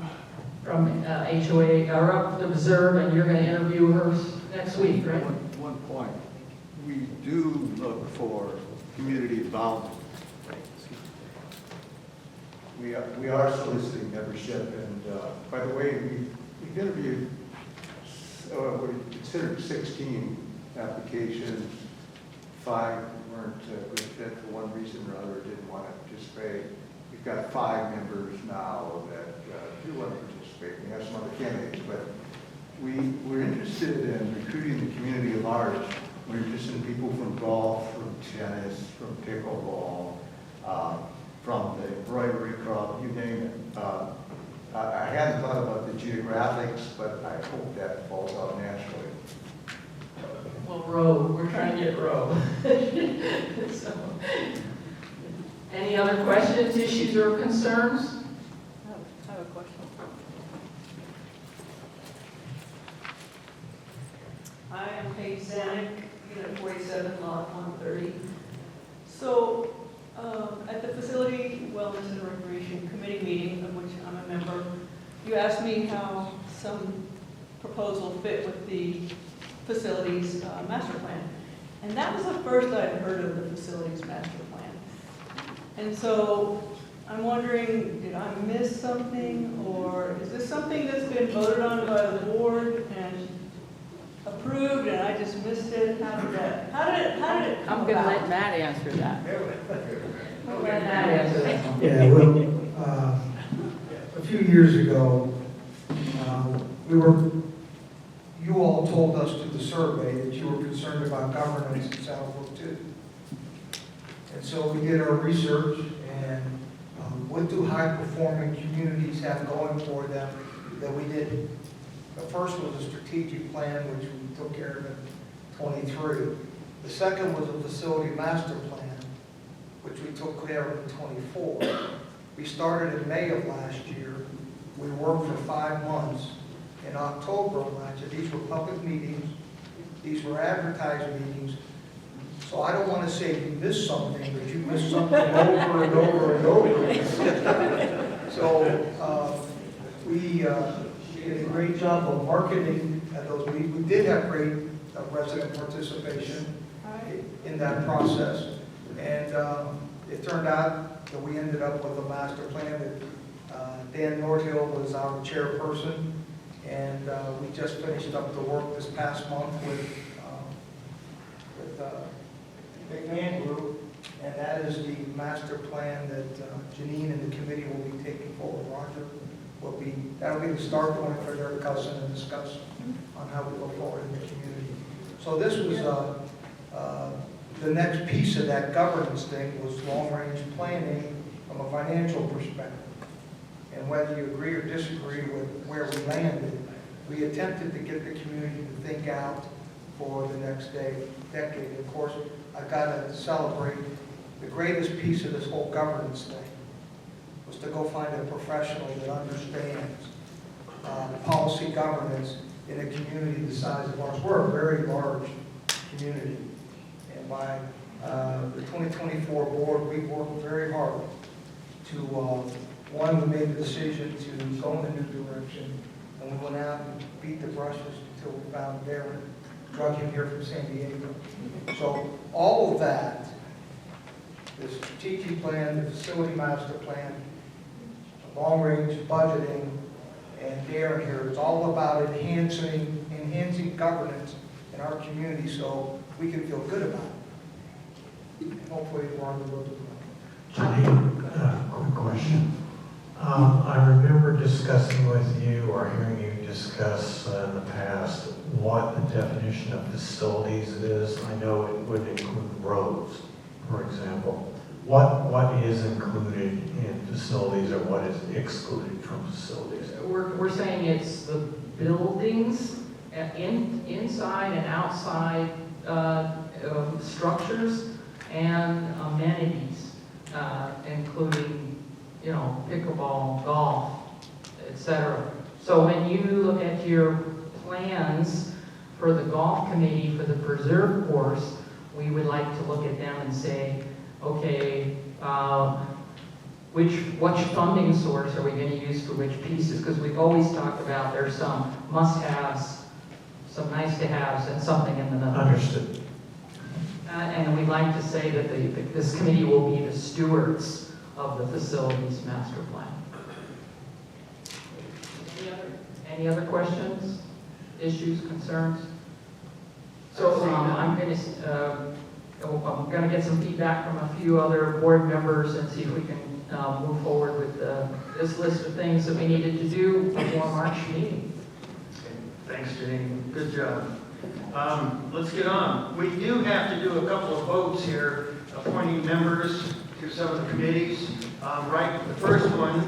Speaker 4: from HOA, or up the Observe, and you're going to interview her next week, right?
Speaker 19: One point. We do look for community involvement. We are soliciting membership, and by the way, we interviewed what we considered 16 applications. 5 weren't a good fit for one reason or other, didn't want to participate. We've got 5 members now that do want to participate. We have some other candidates, but we're interested in recruiting the community at large. We're interested in people from golf, from tennis, from pickleball, from the embroidery club, you name it. I hadn't thought about the geographics, but I hope that falls out naturally.
Speaker 4: Well, row, we're trying to get row. So, any other questions, issues, or concerns?
Speaker 5: I have a question.
Speaker 20: I am Paige Zanuck, Unit 47, Lot 130. So, at the Facility Wellness and Recreation Committee meeting, of which I'm a member, you asked me how some proposal fit with the facilities master plan. And that was the first I'd heard of the facilities master plan. And so I'm wondering, did I miss something, or is this something that's been voted on by the board and approved and I just missed it? How did it come
Speaker 4: I'm going to
Speaker 20: about?
Speaker 4: let Matt answer that. I'll let Matt answer that.
Speaker 21: Yeah, well, a few years ago, you all told us through the survey that you were concerned about governance in Southbrook too. And so we did our research, and what do high-performing communities have going for them that we didn't? The first was a strategic plan, which we took care of in 23. The second was a facility master plan, which we took care of in 24. We started in May of last year. We worked for 5 months. In October of last year, these were public meetings. These were advertised meetings. So I don't want to say you missed something, but you missed something over and over and over. So we did a great job of marketing at those meetings. We did have great resident participation in that process. And it turned out that we ended up with a master plan that Dan Nordhill was our chairperson. And we just finished up the work this past month with McMahon Group, and that is the master plan that Janine and the committee will be taking forward. Roger will be, that'll be the start point for their discussion and discuss on how we go forward in the community. So this was the next piece of that governance thing was long-range planning from a financial perspective. And whether you agree or disagree with where we landed, we attempted to get the community to think out for the next decade. Of course, I've got to celebrate the greatest piece of this whole governance thing was to go find a professional that understands policy governance in a community the size of ours. We're a very large community. And by the 2024 board, we worked very hard to one, we made the decision to go in a new direction, and we went out and beat the brushes until we found Darren, drug him here from San Diego. So all of that, the strategic plan, the facility master plan, long-range budgeting, and Darren here, it's all about enhancing governance in our community so we can feel good about it. And hopefully we're on the road to it.
Speaker 10: Janine, quick question. I remember discussing with you or hearing you discuss in the past what the definition of facilities is. I know it would include roads, for example. What is included in facilities or what is excluded from facilities?
Speaker 4: We're saying it's the buildings, inside and outside structures, and amenities, including, pickleball, golf, etc. So when you look at your plans for the golf committee for the preserve course, we would like to look at them and say, okay, which funding source are we going to use for which pieces? Because we've always talked about there's some must-haves, some nice-to-haves, and something in the middle.
Speaker 10: Understood.
Speaker 4: And we'd like to say that this committee will be the stewards of the facilities master plan. Any other questions, issues, concerns? So I'm going to get some feedback from a few other board members and see if we can move forward with this list of things that we needed to do before March meeting.
Speaker 1: Thanks, Janine. Good job. Let's get on. We do have to do a couple of votes here, appointing members to some of the committees. Right, the first one,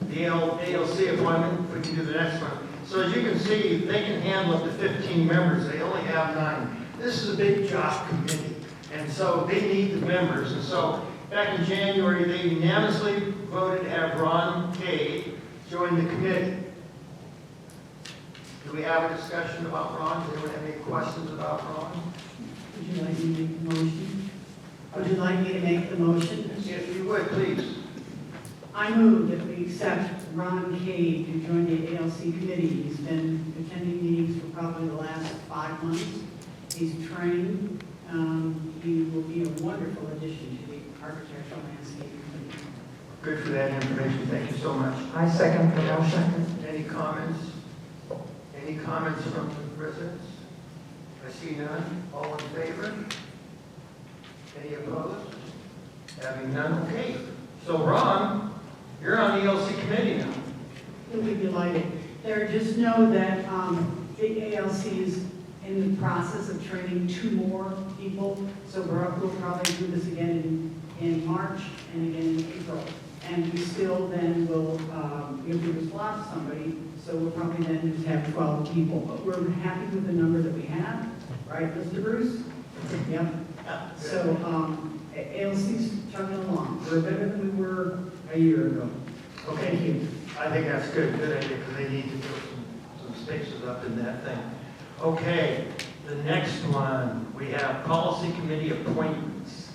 Speaker 1: the ALC appointment, we can do the next one. So as you can see, they can handle up to 15 members. They only have 9. This is a big job committee, and so they need the members. And so back in January, they unanimously voted to have Ron Kay join the committee. Do we have a discussion about Ron? Does anyone have any questions about Ron?
Speaker 6: Would you like me to make the motion? Would you like me to make the motion?
Speaker 1: If you would, please.
Speaker 6: I move that we accept Ron Kay to join the ALC committee. He's been attending meetings for probably the last 5 months. He's trained. He will be a wonderful addition to the architectural landscape committee.
Speaker 1: Good for that information. Thank you so much.
Speaker 4: I second the motion.
Speaker 1: Any comments? Any comments from the residents? I see none. All in favor? Any opposed? Having none, okay. So Ron, you're on the ELC committee now.
Speaker 6: We'll be delighted. There, just know that the ALC is in the process of training 2 more people. So we'll probably do this again in March and again in April. And we still then will, if we just lost somebody, so we'll probably then just have 12 people. But we're happy with the number that we have, right, Mr. Bruce? Yep. So ALC's chugging along. We're better than we were a year ago.
Speaker 1: Okay.
Speaker 6: Thank you.
Speaker 1: I think that's good idea, because they need to put some spaces up in that thing. Okay, the next one, we have policy committee appointments.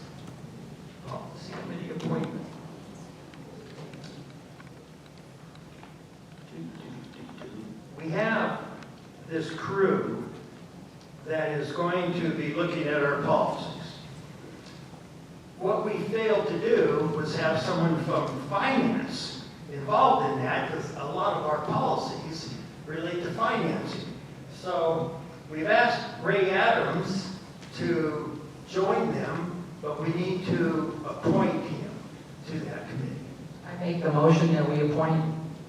Speaker 1: Policy committee appointment. We have this crew that is going to be looking at our policies. What we failed to do was have someone from finance involved in that, because a lot of our policies relate to financing. So we've asked Ray Adams to join them, but we need to appoint him to that committee.
Speaker 4: I make the motion that we appoint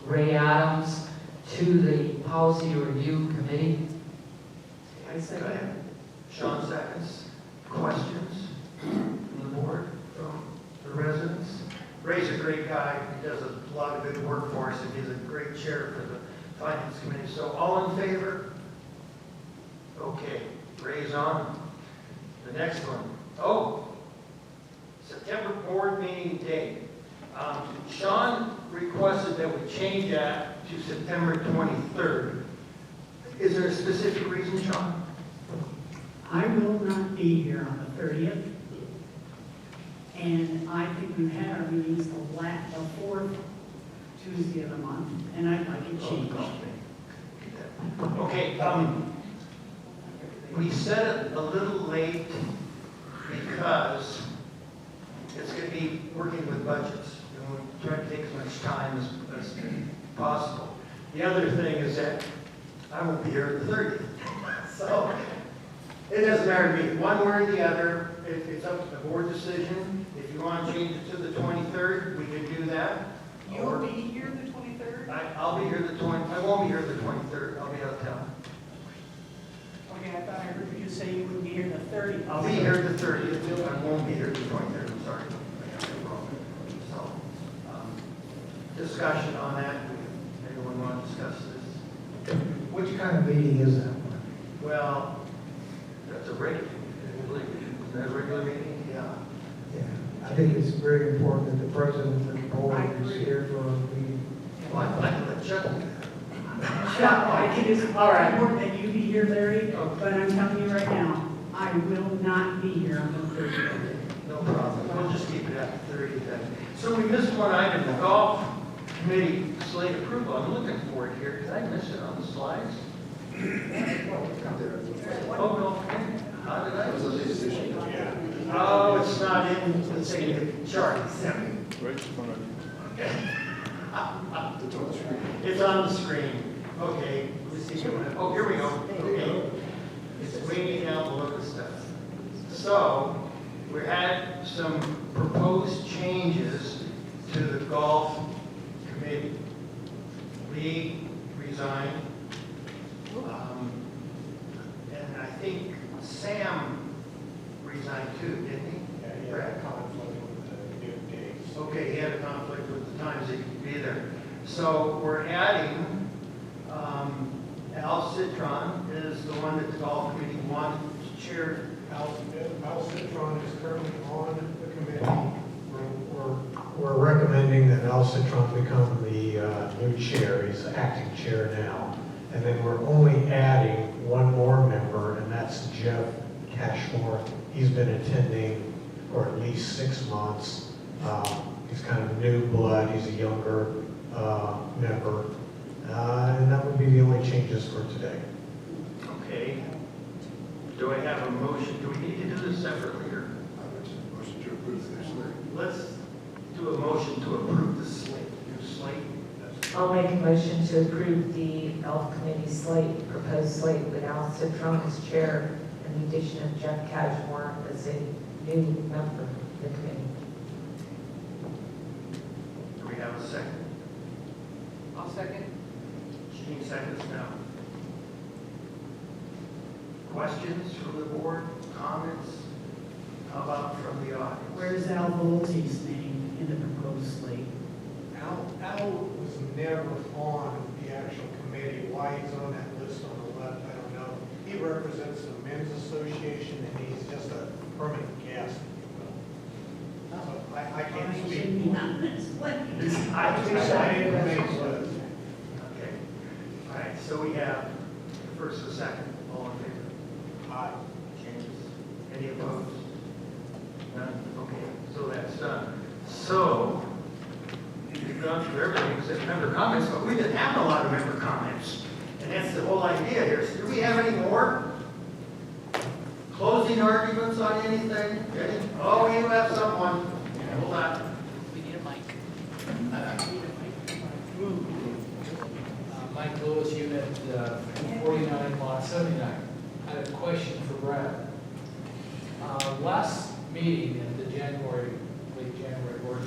Speaker 4: Ray Adams to the policy review committee.
Speaker 6: I second.
Speaker 1: Sean seconds. Questions from the board, from the residents? Ray's a great guy. He does a lot of good work for us, and he's a great chair for the finance committee. So all in favor? Okay, Ray's on. The next one. Oh, September board meeting date. Sean requested that we change that to September 23rd. Is there a specific reason, Sean?
Speaker 6: I will not be here on the 30th. And I think we've had our meetings the 4th Tuesday of the month, and I'd like it changed.
Speaker 1: Okay, we set it a little late because it's going to be working with budgets. And we're trying to take as much time as possible. The other thing is that I won't be here the 30th. So it doesn't matter to me, one way or the other. It's up to the board decision. If you want to change it to the 23rd, we can do that.
Speaker 6: You'll be here the 23rd?
Speaker 1: I'll be here the 20th. I won't be here the 23rd. I'll be out of town.
Speaker 6: Okay, I thought I heard you say you would be here the 30th.
Speaker 1: I'll be here the 30th. I won't be here the 23rd. I'm sorry. I got it wrong. So, discussion on that. Anyone want to discuss this?
Speaker 17: meeting is that one?
Speaker 1: Well, that's a regular, is that a regular meeting? Yeah.
Speaker 17: Yeah, I think it's very important that the president of the board is here for a meeting.
Speaker 1: Well, I'd like to let Chuck do
Speaker 6: Chuck, I think it's important that you be here, Larry, but I'm telling you right now, I will not be here on the 30th.
Speaker 1: No problem. We'll just keep it at 30 then. So we missed one item, the golf committee slate approval. I'm looking for it here. Did I miss it on the slides? Oh, no. How did I? Oh, it's not in the same chart.
Speaker 2: Right in front of you.
Speaker 1: It's on the screen. Okay. Let's see. Oh, here we go. Okay. It's way down below the stuff. So, we had some proposed changes to the golf committee. Lee resigned. And I think Sam resigned too, didn't he?
Speaker 10: Yeah, he had a conflict with the new dates.
Speaker 1: Okay, he had a conflict with the times that he could be there. So we're adding, Al Citron is the one that the golf committee wanted to chair.
Speaker 10: Al Citron is currently on the committee. We're recommending that Al Citron become the new chair. He's acting chair now. And then we're only adding one more member, and that's Jeff Cashmore. He's been attending for at least 6 months. He's kind of new blood. He's a younger member. And that would be the only changes for today.
Speaker 1: Okay. Do I have a motion? Do we need to do this separately or?
Speaker 8: Motion to approve this slate.
Speaker 1: Let's do a motion to approve the slate. New slate.
Speaker 11: I'll make a motion to approve the Golf Committee slate, proposed slate with Al Citron as chair and the addition of Jeff Cashmore as a new member of the committee.
Speaker 1: Do we have a second?
Speaker 4: I'll second.
Speaker 1: Jeanine seconds now. Questions from the board? Comments? How about from the audience?
Speaker 6: Where's Al Volte's name in the proposed slate?
Speaker 10: Al was never on the actual committee. Why he's on that list on the left, I don't know. He represents the men's association, and he's just a permanent guest, if you will. So I can't speak. I didn't make sense.
Speaker 1: Okay. All right, so we have the first and second. All in favor?
Speaker 10: Aye.
Speaker 1: Changes? Any opposed? None? Okay, so that's done. So, we've gone through everything except member comments, but we didn't have a lot of member comments. And that's the whole idea here. So do we have any more? Closing arguments on anything? Any? Oh, you have someone. Hold on.
Speaker 4: We need a mic.
Speaker 3: Mike Lewis, unit 49, lot 79. I had a question for Brad. Last meeting at the late January board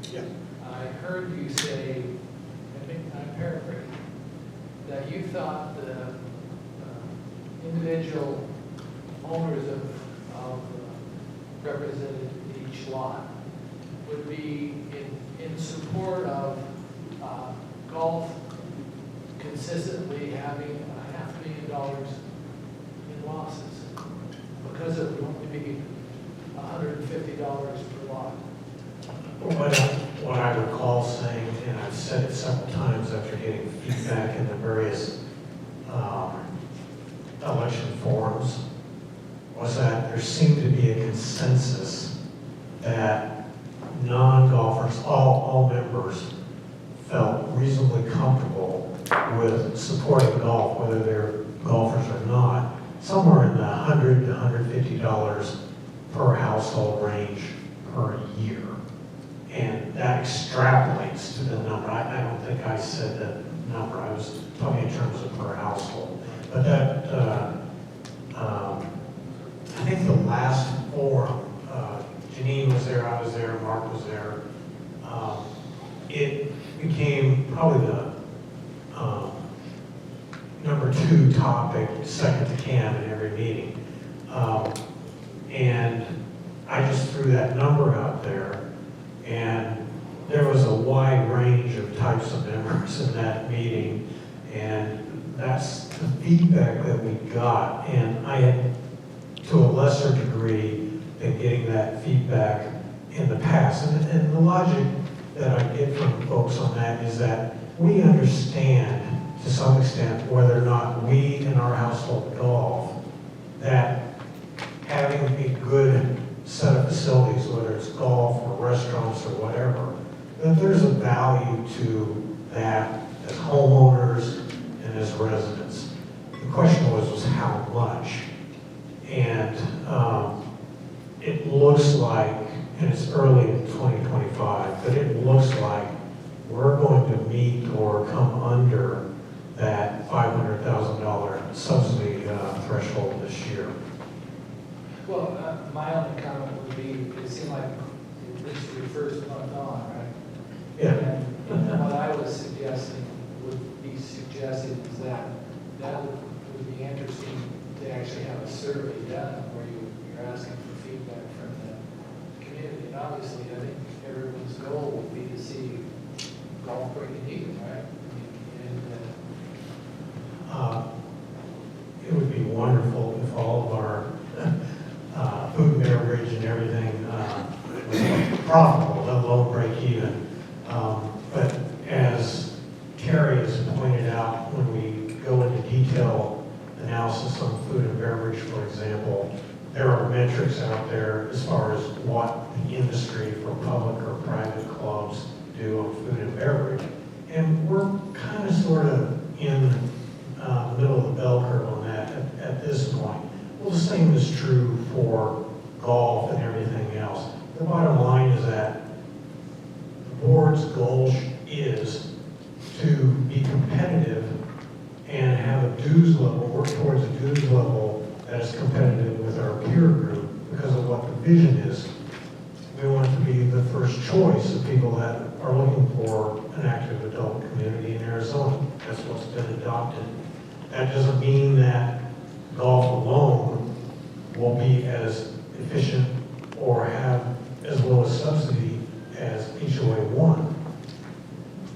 Speaker 3: meeting, I heard you say, I think I'm paraphrasing, that you thought the individual owners of represented each lot would be in support of golf consistently having $500,000 in losses because it would only be $150 per lot.
Speaker 10: What I recall saying, and I've said it several times after getting feedback in the various election forums, was that there seemed to be a consensus that non-golfers, all members, felt reasonably comfortable with supporting golf, whether they're golfers or not, somewhere in the $100 to $150 per household range per year. And that extrapolates to the number. I don't think I said that number. I was talking in terms of per household. But that, I think the last forum, Janine was there, I was there, Mark was there. It became probably the number 2 topic, second to Cam in every meeting. And I just threw that number out there, and there was a wide range of types of members in that meeting, and that's the feedback that we got, and I had, to a lesser degree, been getting that feedback in the past. And the logic that I get from folks on that is that we understand, to some extent, whether or not we in our household golf, that having a good set of facilities, whether it's golf or restaurants or whatever, that there's a value to that as homeowners and as residents. The question was how much? And it looks like, and it's early in 2025, but it looks like we're going to meet or come under that $500,000 subsidy threshold this year.
Speaker 3: Well, my only comment would be, it seemed like this is your first month on, right?
Speaker 10: Yeah.
Speaker 3: And what I was suggesting, is that would be interesting to actually have a survey done where you're asking for feedback from the community. And obviously, I think everyone's goal would be to see golf breaking even, right?
Speaker 10: It would be wonderful if all of our food and beverage and everything was profitable, let alone break even. But as Terry has pointed out, when we go into detail analysis on food and beverage, for example, there are metrics out there as far as what the industry for public or private clubs do on food and beverage. And we're kind of sort of in the middle of the bell curve on that at this point. Well, the same is true for golf and everything else. The bottom line is that the board's goal is to be competitive and have a dues level, work towards a dues level that is competitive with our peer group because of what the vision is. We want to be the first choice of people that are looking for an active adult community in Arizona. That's what's been adopted. That doesn't mean that golf alone will be as efficient or have as low a subsidy as HOA 1.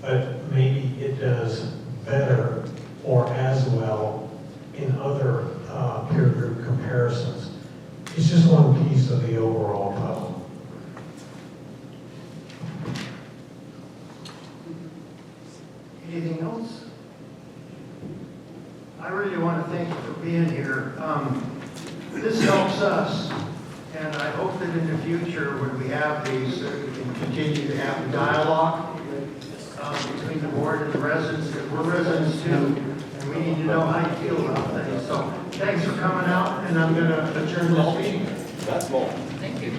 Speaker 10: But maybe it does better or as well in other peer group comparisons. It's just one piece of the overall puzzle.
Speaker 1: Anything else? I really want to thank you for being here. This helps us, and I hope that in the future, when we have these, we can continue to have the dialogue between the board and the residents, because we're residents too, and we need to know how you feel about things. So thanks for coming out, and I'm going to adjourn this meeting.
Speaker 2: That's more.
Speaker 4: Thank you.